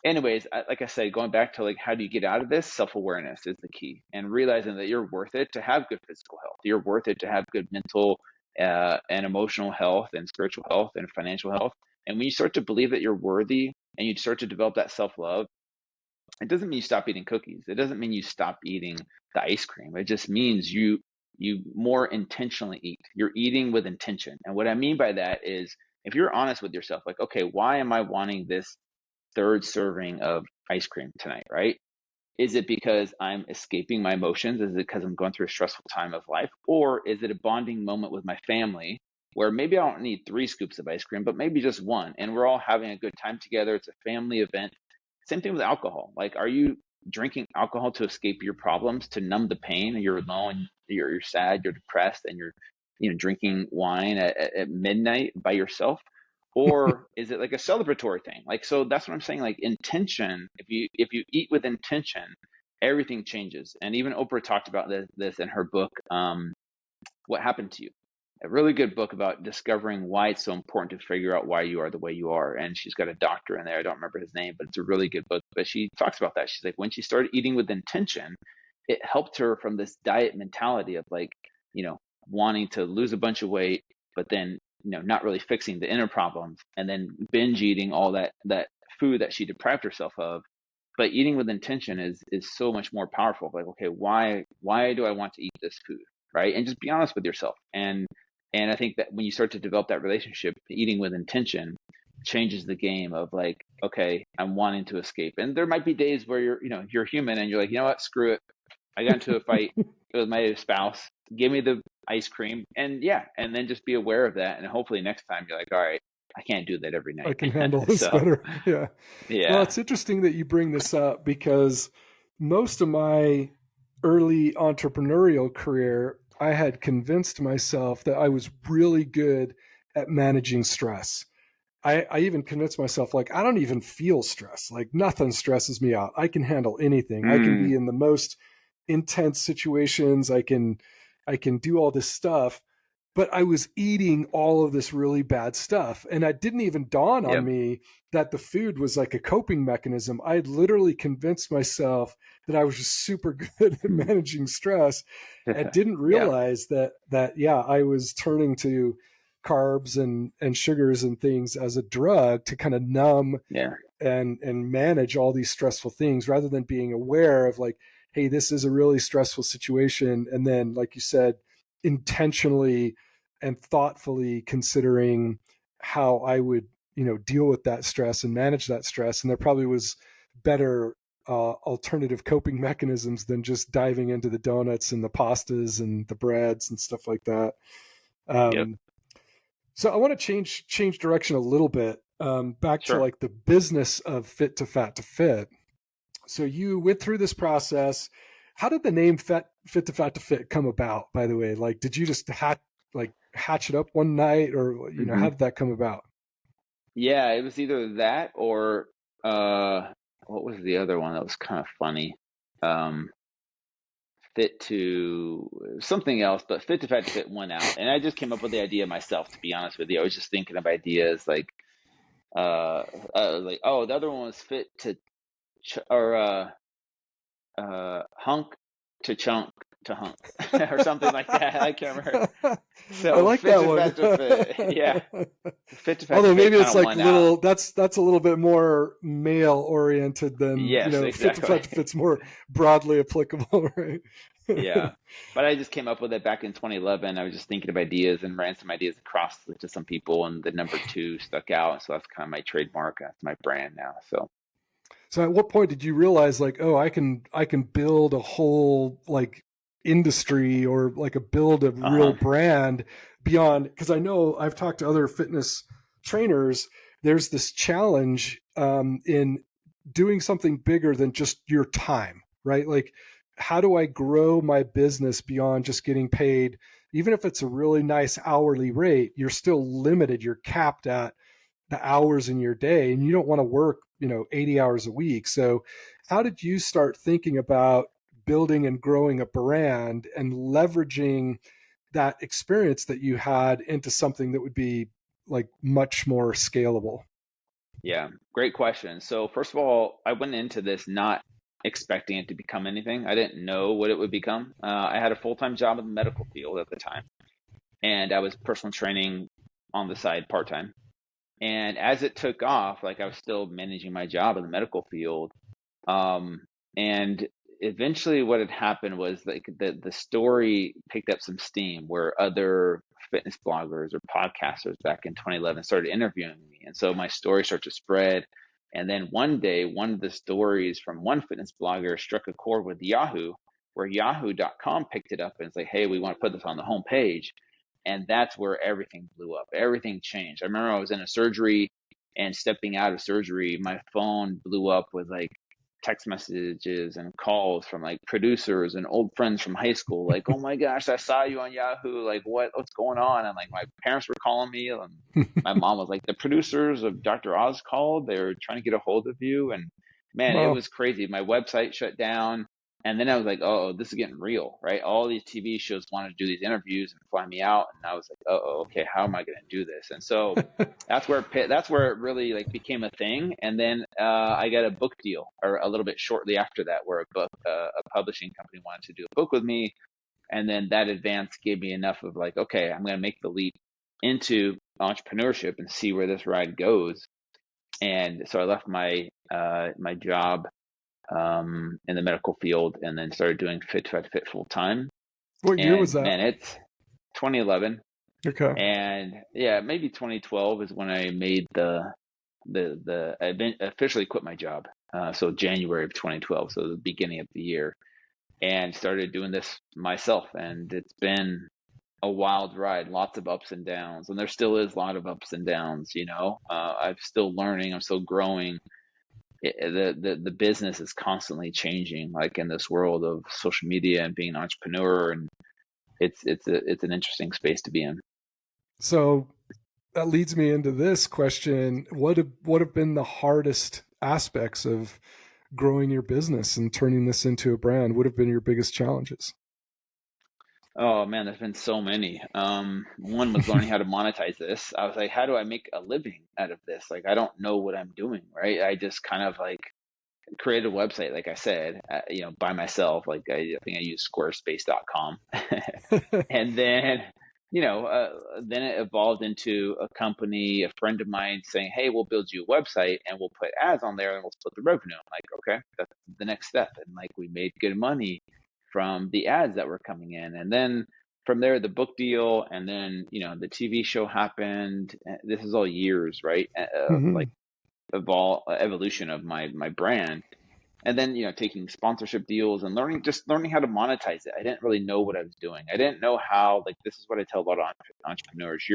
anyways, like I said, going back to like, how do you get out of this? Self-awareness is the key, and realizing that you're worth it to have good physical health. You're worth it to have good mental and emotional health and spiritual health and financial health. And when you start to believe that you're worthy and you start to develop that self-love, it doesn't mean you stop eating cookies. It doesn't mean you stop eating the ice cream. It just means you more intentionally eat. You're eating with intention. And what I mean by that is if you're honest with yourself, like, okay, why am I wanting this third serving of ice cream tonight, right? Is it because I'm escaping my emotions? Is it because I'm going through a stressful time of life? Or is it a bonding moment with my family where maybe I don't need 3 scoops of ice cream, but maybe just one, and we're all having a good time together? It's a family event. Same thing with alcohol. Like, are you drinking alcohol to escape your problems, to numb the pain? You're alone, you're sad, you're depressed, and you're drinking wine at midnight by yourself? Or is it like a celebratory thing? Like, so that's what I'm saying. Like intention, if you eat with intention, everything changes. And even Oprah talked about this in her book, What Happened to You? A really good book about discovering why it's so important to figure out why you are the way you are. And she's got a doctor in there. I don't remember his name, but it's a really good book. But she talks about that. She's like, when she started eating with intention, it helped her from this diet mentality of like, you know, wanting to lose a bunch of weight, but then, not really fixing the inner problems, and then binge eating all that food that she deprived herself of. But eating with intention is so much more powerful. Like, okay, why do I want to eat this food? Right? And just be honest with yourself. And I think that when you start to develop that relationship, eating with intention changes the game of like, okay, I'm wanting to escape. And there might be days where you're human and you're like, you know what, screw it. I got into a fight with my spouse. Give me the ice cream. And yeah, and then just be aware of that. And hopefully next time you're like, all right, I can't do that every I night. can handle this So better. Yeah. Well, yeah. it's interesting that you bring this up because most of my early entrepreneurial career, I had convinced myself that I was really good at managing stress. I even convinced myself, like, I don't even feel stress. Like, nothing stresses me out. I can handle anything. I can be Mm, in the most intense situations. I can do all this stuff, but I was eating all of this really bad stuff. And it didn't even dawn on yep. me that the food was like a coping mechanism. I had literally convinced myself that I was just super good at Mm. managing stress and didn't Yeah. realize that yeah, I was turning to carbs and sugars and things as a drug to kind of numb Yeah. and manage all these stressful things rather than being aware of like, hey, this is a really stressful situation, and then like you said, intentionally and thoughtfully considering how I would deal with that stress and manage that stress. And there probably was better alternative coping mechanisms than just diving into the donuts and the pastas and the breads and stuff like that. Yep. um, so I want to change direction a little bit, back to Sure. like the business of Fit2Fat2Fit. So you went through this process. How did the name Fit2Fat2Fit come about? By the way, like, did you just hatch it up one night, or Hmm. how did that come about? Yeah, it was either that or uh what was the other one that was kind of funny? Um Fit to something else, but Fit to Fat to Fit went out. And I just came up with the idea myself, to be honest with you. I was just thinking of ideas like oh, the other one was Fit to or Hunk to Chunk to hunk or something like that. I can't remember. I So like fit that to one. fat to fit. Yeah. Fit to fat to Although fit maybe kind it's of like won out. little, that's a little bit more male oriented than, Yes, fit to fat exactly. to fit's more broadly applicable, right? Yeah. But I just came up with it back in 2011. I was just thinking of ideas and ran some ideas across to some people, and the number two stuck out. So that's kind of my trademark. That's my brand now. So, So at what point did you realize like, oh, I can build a whole like industry or like a build a real uh-huh. brand beyond, because I know I've talked to other fitness trainers, there's this challenge in doing something bigger than just your time, right? Like how do I grow my business beyond just getting paid? Even if it's a really nice hourly rate, you're still limited. You're capped at the hours in your day and you don't want to work 80 hours a week. So how did you start thinking about building and growing a brand and leveraging that experience that you had into something that would be like much more scalable? Yeah, great question. So first of all, I went into this not expecting it to become anything. I didn't know what it would become. I had a full-time job in the medical field at the time, and I was personal training on the side part-time. And as it took off, like I was still managing my job in the medical field. And eventually what had happened was like the story picked up some steam where other fitness bloggers or podcasters back in 2011 started interviewing me. And so my story started to spread. And then one day, one of the stories from one fitness blogger struck a chord with Yahoo, where yahoo.com picked it up and it's like, hey, we want to put this on the homepage. And that's where everything blew up. Everything changed. I remember I was in a surgery and stepping out of surgery, my phone blew up with like text messages and calls from like producers and old friends from high school, like, oh my gosh, I saw you on Yahoo. Like, what's going on? And like my parents were calling me, and my mom was like, the producers of Dr. Oz called. They were trying to get a hold of you. And man, it Wow. was crazy. My website shut down. And then I was like, oh, this is getting real, right? All these TV shows wanted to do these interviews and fly me out. And I was like, oh, okay, how am I going to do this? And so that's where it really like became a thing. And then I got a book deal, or a little bit shortly after that, where a publishing company wanted to do a book with me. And then that advance gave me enough of like, okay, I'm going to make the leap into entrepreneurship and see where this ride goes. And so I left my job in the medical field, and then started doing Fit2Fat2Fit full time. What year was And that? man, it's 2011, Okay. and yeah, maybe 2012 is when I made I officially quit my job. So January of 2012, so the beginning of the year, and started doing this myself. And it's been a wild ride, lots of ups and downs, and there still is a lot of ups and downs. I'm still learning, I'm still growing. The business is constantly changing, like in this world of social media and being an entrepreneur, and it's an interesting space to be in. So that leads me into this question. What have been the hardest aspects of growing your business and turning this into a brand? What have been your biggest challenges? Oh man, there's been so many. One was learning how to monetize this. I was like, how do I make a living out of this? Like, I don't know what I'm doing, right? I just kind of like created a website, like I said, by myself. Like I think I used squarespace.com. And then, then it evolved into a company, a friend of mine saying, hey, we'll build you a website and we'll put ads on there and we'll split the revenue. I'm like, okay, that's the next step. And like we made good money from the ads that were coming in. And then from there, the book deal, and then, the TV show happened. This is all years, right? Of like Hmm. evolution of my brand. And then, taking sponsorship deals and learning how to monetize it. I didn't really know what I was doing. I didn't know how. Like, this is what I tell a lot of entrepreneurs.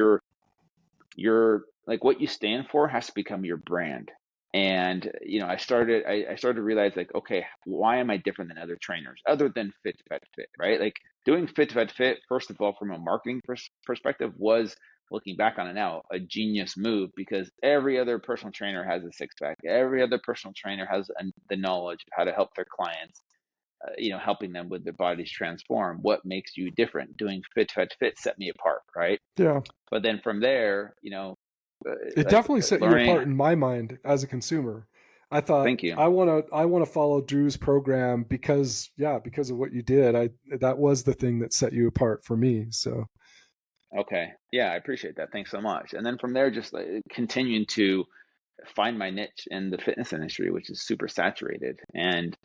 You're like, what you stand for has to become your brand. And I started to realize, like, okay, why am I different than other trainers other than Fit2Fat2Fit, right? Like, doing Fit2Fat2Fit, first of all, from a marketing perspective, was, looking back on it now, a genius move, because every other personal trainer has a six pack. Every other personal trainer has the knowledge of how to help their clients, helping them with their bodies transform. What makes you different? Doing Fit2Fat2Fit set me apart, right? Yeah. But then from there, It like definitely set you learning. apart in my mind as a consumer. I thought Thank you. I want to follow Drew's program because of what you did. That was the thing that set you apart for me. So Okay. Yeah, I appreciate that. Thanks so much. And then from there, just like continuing to find my niche in the fitness industry, which is super saturated. And,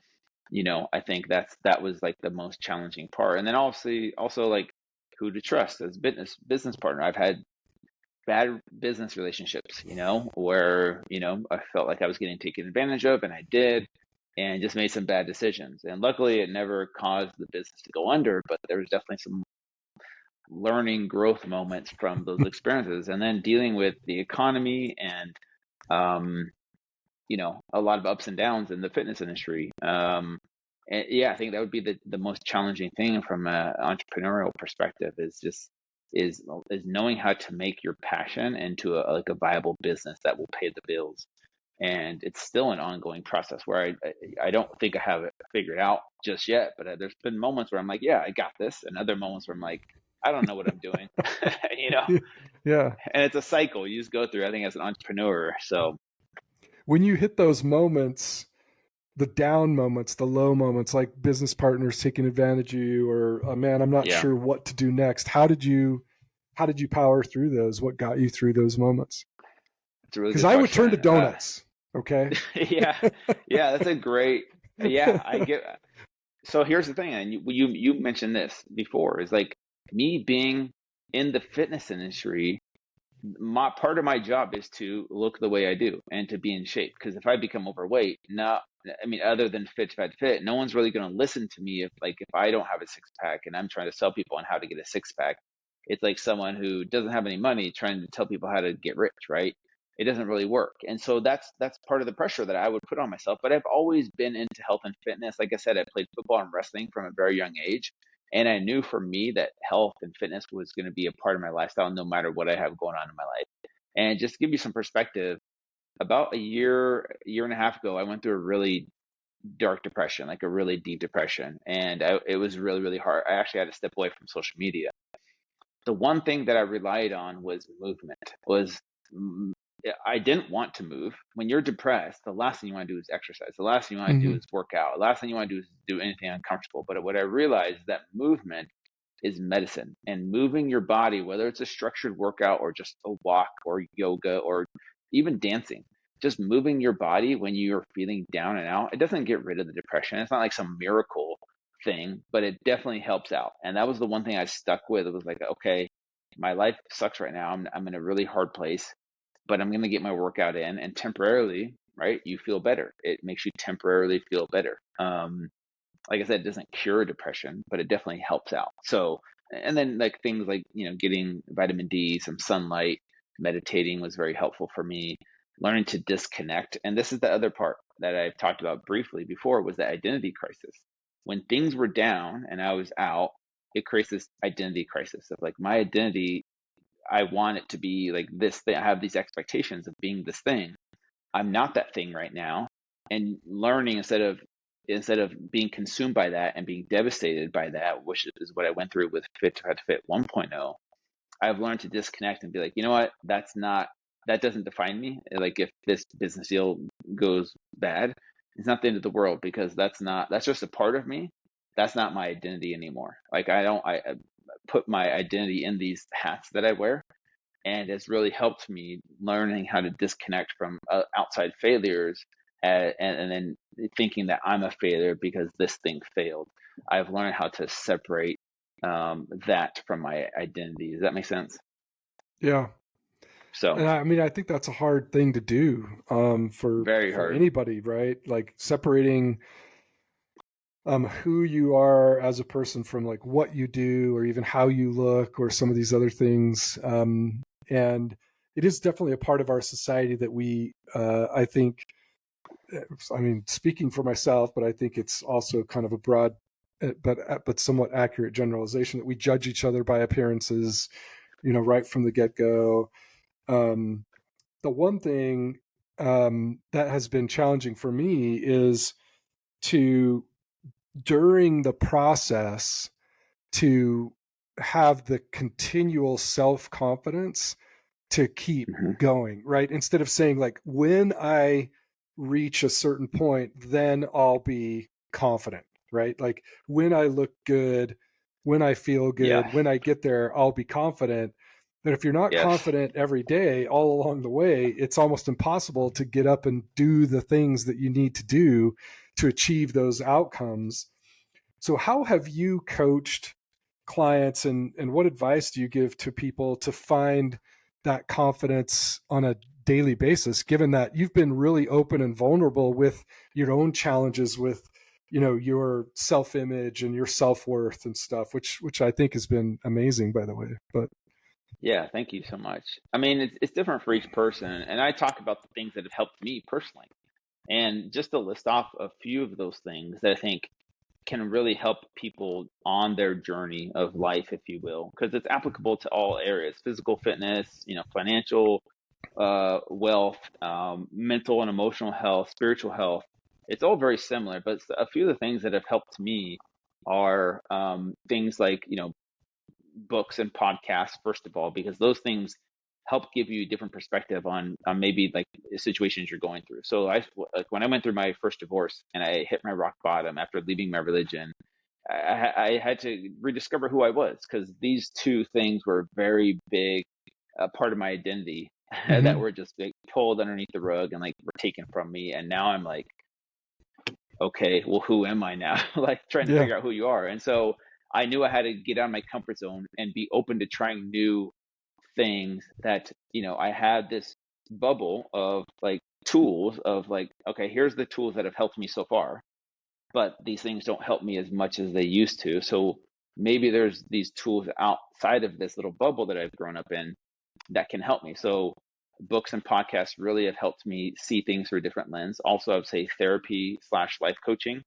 I think that was like the most challenging part. And then obviously also like who to trust as business partner. I've had bad business relationships, where, I felt like I was getting taken advantage of, and I did, and just made some bad decisions. And luckily it never caused the business to go under, but there was definitely some learning growth moments from those experiences. And then dealing with the economy and um, a lot of ups and downs in the fitness industry. And yeah, I think that would be the most challenging thing from an entrepreneurial perspective is knowing how to make your passion into like a viable business that will pay the bills. And it's still an ongoing process where I don't think I have it figured out just yet, but there's been moments where I'm like, yeah, I got this, and other moments where I'm like, I don't know what I'm doing, you know. yeah, And it's a cycle you just go through, I think, as an entrepreneur. So when you hit those moments, the down moments, the low moments, like business partners taking advantage of you, or man, I'm not yeah, sure what to do next. How did you power through those? What got you through those moments? it's a really Because good I would turn to question. donuts. Okay. Yeah, yeah, that's a great. Yeah, I get. So here's the thing, and you mentioned this before, is like me being in the fitness industry. My part of my job is to look the way I do and to be in shape. Because if I become overweight, no, I mean, other than Fit2Fat2Fit, no one's really going to listen to me if I don't have a six pack and I'm trying to sell people on how to get a six pack. It's like someone who doesn't have any money trying to tell people how to get rich, right? It doesn't really work. And so that's part of the pressure that I would put on myself. But I've always been into health and fitness. Like I said, I played football and wrestling from a very young age. And I knew for me that health and fitness was going to be a part of my lifestyle no matter what I have going on in my life. And just to give you some perspective, about a year and a half ago, I went through a really dark depression, like a really deep depression. And it was really, really hard. I actually had to step away from social media. The one thing that I relied on was movement. Mm, I didn't want to move. When you're depressed, the last thing you want to do is exercise. The last thing you want to do Mm-hmm. is work out. The last thing you want to do is do anything uncomfortable. But what I realized is that movement is medicine, and moving your body, whether it's a structured workout or just a walk or yoga or even dancing, just moving your body when you're feeling down and out, it doesn't get rid of the depression. It's not like some miracle thing, but it definitely helps out. And that was the one thing I stuck with. It was like, okay, my life sucks right now. I'm in a really hard place, but I'm going to get my workout in, and temporarily, right, you feel better. It makes you temporarily feel better. Like I said, it doesn't cure depression, but it definitely helps out. So, and then like things like, getting vitamin D, some sunlight, meditating was very helpful for me. Learning to disconnect. And this is the other part that I've talked about briefly before, was the identity crisis. When things were down and I was out, it creates this identity crisis of like my identity. I want it to be like this thing. I have these expectations of being this thing. I'm not that thing right now. And learning, instead of being consumed by that and being devastated by that, which is what I went through with Fit2Fat2Fit 1.0, I've learned to disconnect and be like, you know what, that doesn't define me. Like if this business deal goes bad, it's not the end of the world, because that's just a part of me. That's not my identity anymore. Like I put my identity in these hats that I wear, and it's really helped me learning how to disconnect from outside failures, and then thinking that I'm a failure because this thing failed. I've learned how to separate that from my identity. Does that make sense? Yeah. So And I mean, I think that's a hard thing to do very for hard. anybody, right? Like separating who you are as a person from like what you do or even how you look or some of these other things. And it is definitely a part of our society that I think, I mean, speaking for myself, but I think it's also kind of a broad, but somewhat accurate generalization that we judge each other by appearances, right from the get go. Um, the one thing that has been challenging for me is to during the process to have the continual self confidence to keep Hmm. going, right? Instead of saying like when I reach a certain point, then I'll be confident, right? Like when I look good, when I feel Yeah. good, when I get there, I'll be confident. But if you're not Yes. confident every day, all along the way, it's almost impossible to get up and do the things that you need to do to achieve those outcomes. So, how have you coached clients, and what advice do you give to people to find that confidence on a daily basis, given that you've been really open and vulnerable with your own challenges with your self-image and your self-worth and stuff, which I think has been amazing, by the way. But Yeah, thank you so much. I mean, it's different for each person, and I talk about the things that have helped me personally. And just to list off a few of those things that I think can really help people on their journey of life, if you will, because it's applicable to all areas: physical fitness, financial, wealth, mental and emotional health, spiritual health. It's all very similar, but a few of the things that have helped me are things like, books and podcasts, first of all, because those things help give you a different perspective on maybe like situations you're going through. So like when I went through my first divorce and I hit my rock bottom after leaving my religion, I had to rediscover who I was, because these two things were very big part of my identity that mm-hmm. were just like pulled underneath the rug and like were taken from me. And now I'm like, okay, well, who am I now? Like trying to Yeah. figure out who you are. And so I knew I had to get out of my comfort zone and be open to trying new things that, I had this bubble of like tools of like, okay, here's the tools that have helped me so far, but these things don't help me as much as they used to. So maybe there's these tools outside of this little bubble that I've grown up in that can help me. So books and podcasts really have helped me see things through a different lens. Also, I would say therapy slash life coaching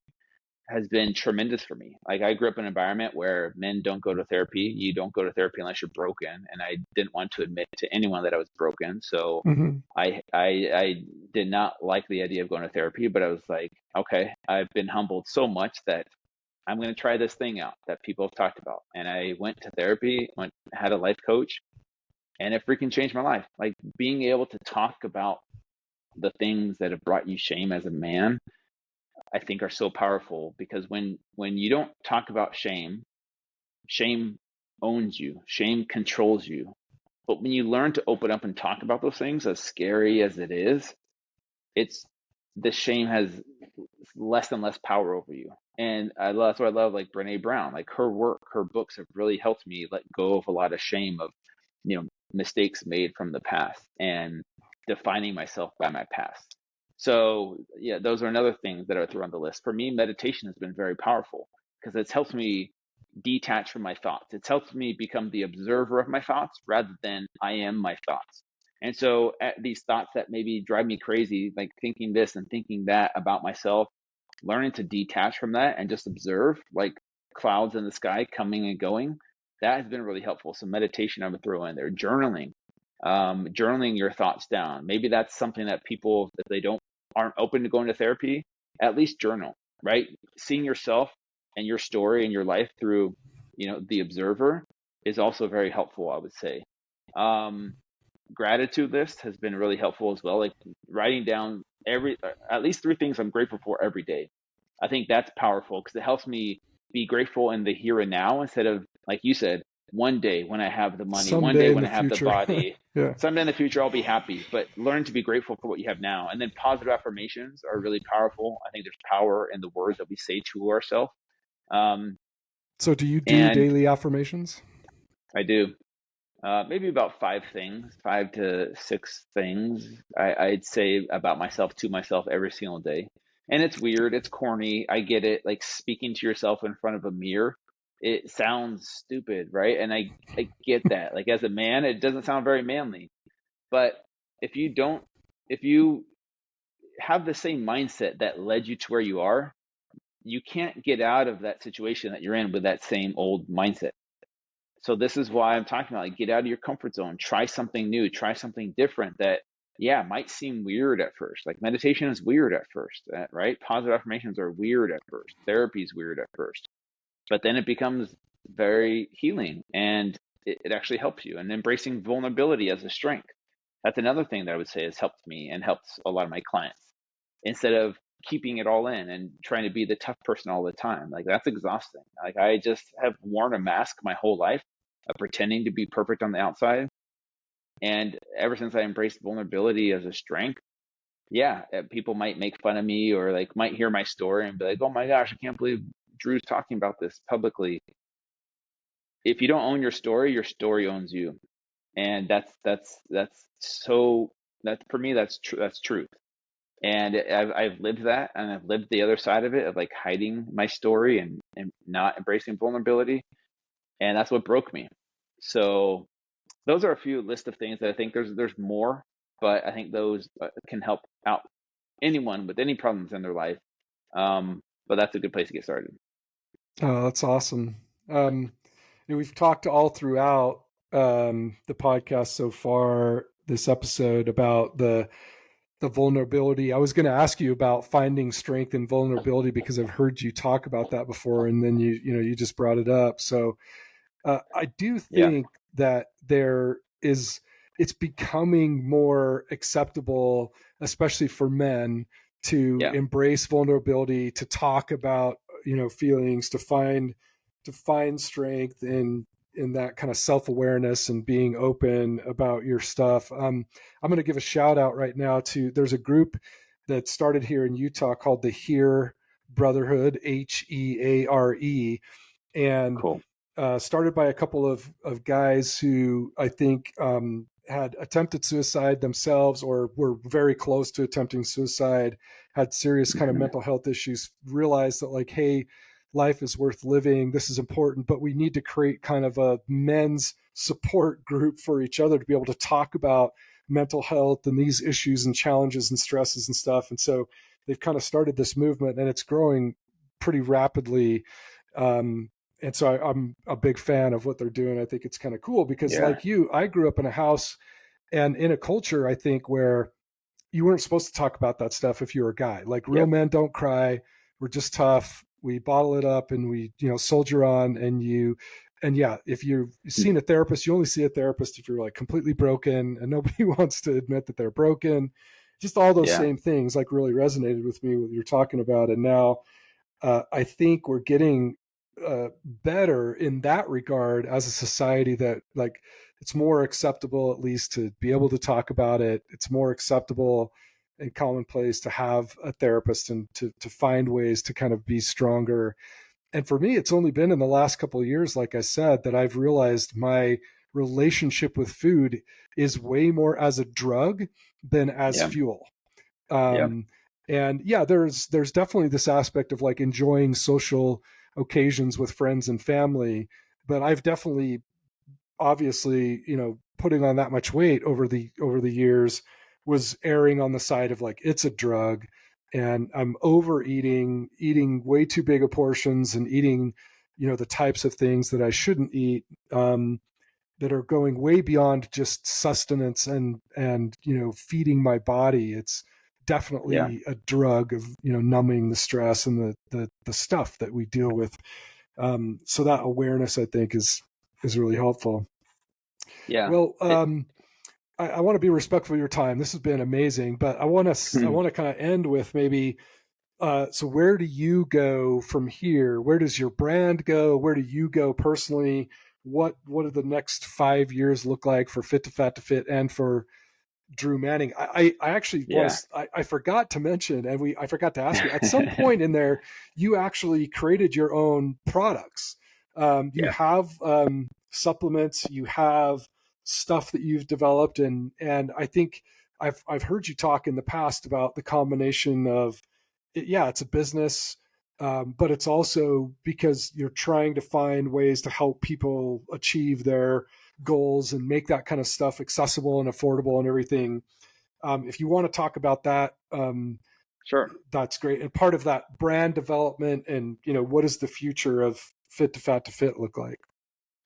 has been tremendous for me. Like I grew up in an environment where men don't go to therapy. You don't go to therapy unless you're broken. And I didn't want to admit to anyone that I was broken. So Mm-hmm. I did not like the idea of going to therapy, but I was like, okay, I've been humbled so much that I'm going to try this thing out that people have talked about. And I went to therapy, had a life coach, and it freaking changed my life. Like being able to talk about the things that have brought you shame as a man, I think are so powerful, because when you don't talk about shame, shame owns you, shame controls you. But when you learn to open up and talk about those things, as scary as it is, it's the shame has less and less power over you. And that's what I love, like Brene Brown, like her work, her books have really helped me let go of a lot of shame of, mistakes made from the past and defining myself by my past. So yeah, those are another thing that I would throw on the list. For me, meditation has been very powerful because it's helped me detach from my thoughts. It's helped me become the observer of my thoughts rather than I am my thoughts. And so these thoughts that maybe drive me crazy, like thinking this and thinking that about myself, learning to detach from that and just observe like clouds in the sky coming and going, that has been really helpful. So meditation, I would throw in there. Journaling, journaling your thoughts down. Maybe that's something that people, if they aren't open to going to therapy, at least journal, right? Seeing yourself and your story and your life through, the observer is also very helpful, I would say. Um, Gratitude list has been really helpful as well. Like writing down at least three things I'm grateful for every day. I think that's powerful because it helps me be grateful in the here and now instead of, like you said, one day when I have the money, one day Someday in when the I have the future. body, Yeah. someday in the future I'll be happy. But learn to be grateful for what you have now. And then positive affirmations are really powerful. I think there's power in the words that we say to ourselves. Um, So do you do and daily affirmations? I do. Maybe about five things, 5 to 6 things I'd say about myself to myself every single day. And it's weird, it's corny, I get it. Like speaking to yourself in front of a mirror, it sounds stupid, right? And I get that. Like as a man, it doesn't sound very manly. But if you don't, if you have the same mindset that led you to where you are, you can't get out of that situation that you're in with that same old mindset. So this is why I'm talking about, like, get out of your comfort zone, try something new, try something different that, yeah, might seem weird at first. Like meditation is weird at first, right? Positive affirmations are weird at first. Therapy is weird at first, but then it becomes very healing and it actually helps you. And embracing vulnerability as a strength. That's another thing that I would say has helped me and helps a lot of my clients. instead of keeping it all in and trying to be the tough person all the time. Like that's exhausting. Like I just have worn a mask my whole life of pretending to be perfect on the outside. And ever since I embraced vulnerability as a strength, yeah, people might make fun of me or like might hear my story and be like, "Oh my gosh, I can't believe Drew's talking about this publicly." If you don't own your story owns you, and that's so that for me that's true. That's truth. And I've lived that, and I've lived the other side of it of like hiding my story and not embracing vulnerability, and that's what broke me. So those are a few list of things that I think there's more, but I think those can help out anyone with any problems in their life. But that's a good place to get started. Oh, that's awesome. We've talked all throughout the podcast so far this episode about the vulnerability. I was going to ask you about finding strength in vulnerability because I've heard you talk about that before, and then you just brought it up. So I do Yeah, think that it's becoming more acceptable, especially for men, to yeah, embrace vulnerability, to talk about feelings, to find strength in that kind of self-awareness and being open about your stuff. I'm going to give a shout out right now to there's a group that started here in Utah called the Here Brotherhood, HEARE, and cool. started by a couple of guys who I think had attempted suicide themselves or were very close to attempting suicide, had serious kind of Hmm. mental health issues, realized that like, hey, life is worth living. This is important, but we need to create kind of a men's support group for each other to be able to talk about mental health and these issues and challenges and stresses and stuff. And so they've kind of started this movement and it's growing pretty rapidly. Um, and so I'm a big fan of what they're doing. I think it's kind of cool because, Yeah, like you, I grew up in a house and in a culture, I think, where you weren't supposed to talk about that stuff if you were a guy. Like real yep, men don't cry. We're just tough. We bottle it up and we, soldier on. And yeah, if you've seen a therapist, you only see a therapist if you're like completely broken, and nobody wants to admit that they're broken. Just all those yeah, same things like really resonated with me what you're talking about. And now I think we're getting better in that regard as a society that like it's more acceptable at least to be able to talk about it. It's more acceptable and commonplace to have a therapist and to find ways to kind of be stronger. And for me, it's only been in the last couple of years, like I said, that I've realized my relationship with food is way more as a drug than as yeah, fuel. yeah, um, and yeah, there's definitely this aspect of like enjoying social occasions with friends and family, but I've definitely obviously putting on that much weight over the years was erring on the side of like it's a drug, and I'm overeating, eating way too big of portions and eating the types of things that I shouldn't eat, that are going way beyond just sustenance and feeding my body. It's yeah, definitely a drug of numbing the stress and the stuff that we deal with. So that awareness, I think, is really helpful. yeah. Well, It, I want to be respectful of your time. This has been amazing, but I want to kind of end with maybe. So where do you go from here? Where does your brand go? Where do you go personally? What do the next 5 years look like for Fit to Fat to Fit and for Drew Manning? I actually want yeah, to. I forgot to mention, and I forgot to ask you at some point in there. You actually created your own products. You yeah, have supplements. You have stuff that you've developed, and I think I've heard you talk in the past about the combination of yeah, it's a business, but it's also because you're trying to find ways to help people achieve their goals and make that kind of stuff accessible and affordable and everything. If you want to talk about that, sure. that's great. And part of that brand development and what does the future of Fit to Fat to Fit look like?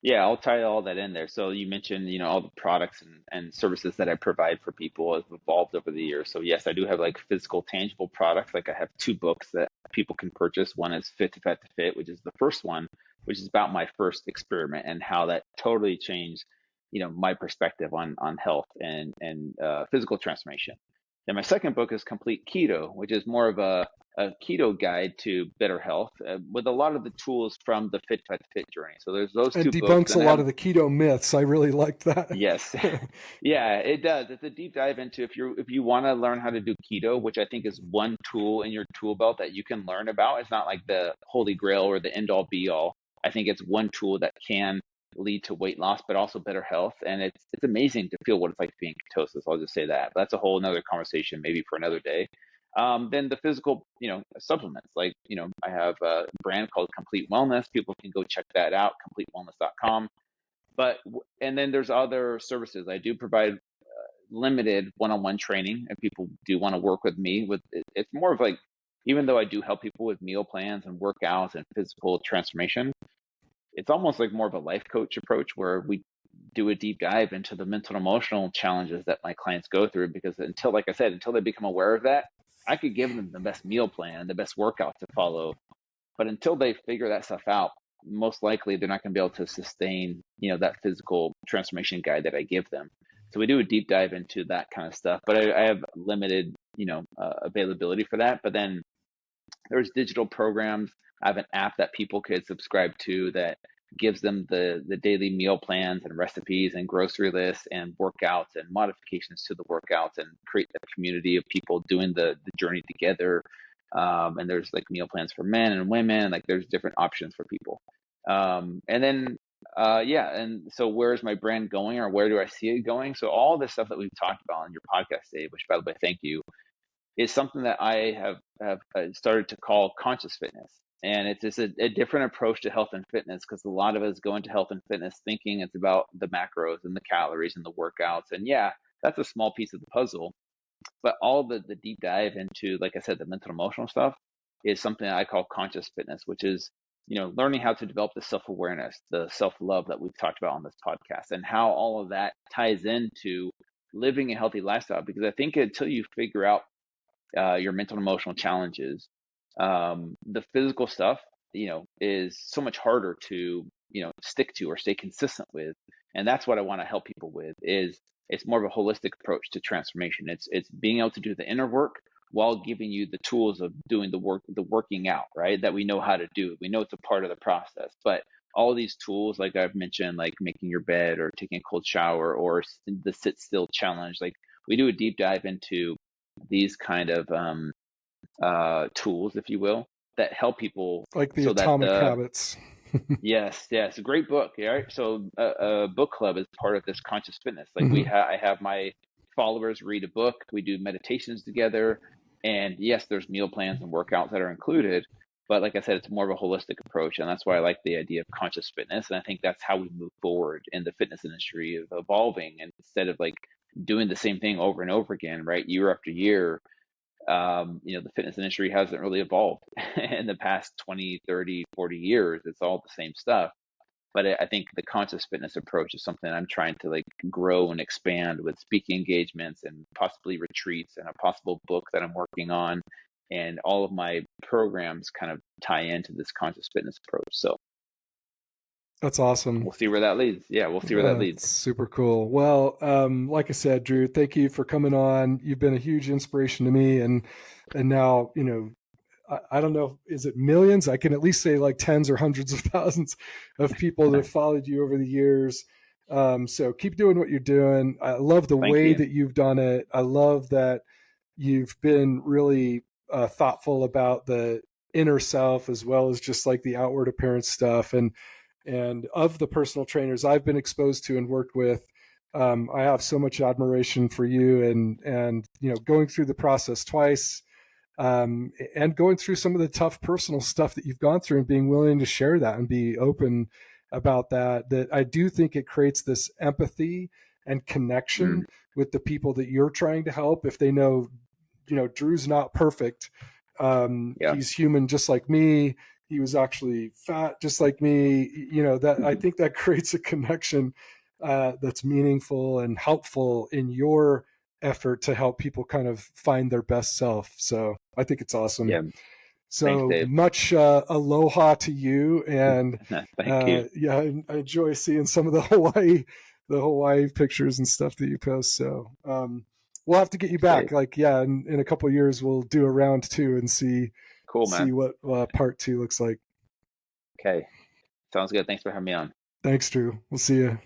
Yeah, I'll tie all that in there. So you mentioned, all the products and services that I provide for people have evolved over the years. So yes, I do have like physical, tangible products. Like I have two books that people can purchase. One is Fit to Fat to Fit, which is the first one, which is about my first experiment and how that totally changed, my perspective on health and physical transformation. And my second book is Complete Keto, which is more of a keto guide to better health with a lot of the tools from the Fit2Fat2Fit journey. So there's those And two books. debunks a Then I lot have, of the keto myths. I really liked that. yes, yeah, it does. It's a deep dive into if you want to learn how to do keto, which I think is one tool in your tool belt that you can learn about. It's not like the holy grail or the end all be all. I think it's one tool that can lead to weight loss, but also better health. And it's amazing to feel what it's like to be in ketosis. I'll just say that. But that's a whole another conversation, maybe for another day. Then the physical, supplements. Like, I have a brand called Complete Wellness. People can go check that out, completewellness.com. But and then there's other services. I do provide limited one-on-one training if people do want to work with me. It's more of like, even though I do help people with meal plans and workouts and physical transformation, it's almost like more of a life coach approach where we do a deep dive into the mental and emotional challenges that my clients go through. Because until, like I said, until they become aware of that, I could give them the best meal plan, the best workout to follow, but until they figure that stuff out, most likely they're not going to be able to sustain, that physical transformation guide that I give them. So we do a deep dive into that kind of stuff, but I have limited, availability for that. But then there's digital programs. I have an app that people could subscribe to that gives them the daily meal plans and recipes and grocery lists and workouts and modifications to the workouts, and create a community of people doing the journey together. And there's like meal plans for men and women. Like there's different options for people. And then yeah, and so where's my brand going, or where do I see it going? So all this stuff that we've talked about on your podcast, Dave, which by the way, thank you, is something that I have started to call conscious fitness. And it's just a different approach to health and fitness, because a lot of us go into health and fitness thinking it's about the macros and the calories and the workouts. And yeah, that's a small piece of the puzzle. But all the deep dive into, like I said, the mental emotional stuff is something that I call conscious fitness, which is, learning how to develop the self-awareness, the self-love that we've talked about on this podcast, and how all of that ties into living a healthy lifestyle. Because I think until you figure out your mental and emotional challenges, the physical stuff, is so much harder to, stick to or stay consistent with. And that's what I want to help people with. Is it's more of a holistic approach to transformation. It's being able to do the inner work while giving you the tools of doing the work, the working out, right? That we know how to do. We know it's a part of the process, but all these tools, like I've mentioned, like making your bed or taking a cold shower or the sit still challenge, like we do a deep dive into these kind of tools, if you will, that help people Like the so that Atomic Habits. yes, it's a great book. Yeah, right? So a book club is part of this conscious fitness. Like Mhm. I have my followers read a book, we do meditations together, and yes, there's meal plans and workouts that are included. But like I said, it's more of a holistic approach, and that's why I like the idea of conscious fitness. And I think that's how we move forward in the fitness industry, of evolving, and instead of like doing the same thing over and over again, right, year after year. The fitness industry hasn't really evolved in the past 20, 30, 40 years. It's all the same stuff. But I think the conscious fitness approach is something I'm trying to like grow and expand with speaking engagements and possibly retreats and a possible book that I'm working on. And all of my programs kind of tie into this conscious fitness approach. So That's awesome. we'll see where that leads. Yeah, we'll see where that leads. Super cool. Well, like I said, Drew, thank you for coming on. You've been a huge inspiration to me, and now, I don't know, is it millions? I can at least say like tens or hundreds of thousands of people that have followed you over the years. So keep doing what you're doing. I love the Thank way you. that you've done it. I love that you've been really thoughtful about the inner self as well as just like the outward appearance stuff. And of the personal trainers I've been exposed to and worked with, I have so much admiration for you, and going through the process twice, and going through some of the tough personal stuff that you've gone through, and being willing to share that and be open about that. That I do think it creates this empathy and connection Mm, with the people that you're trying to help. If they know, Drew's not perfect. yeah. He's human just like me. He was actually fat just like me. That I think that creates a connection that's meaningful and helpful in your effort to help people kind of find their best self. So I think it's awesome. Yeah. Thanks, So Dave. much aloha to you, and Thank you. yeah, I enjoy seeing some of the Hawaii pictures and stuff that you post. So we'll have to get you back. Sweet. Like, yeah, in a couple of years, we'll do a round two and Cool, see man. what part two looks like. Okay. Sounds good. Thanks for having me on. Thanks, Drew. We'll see you.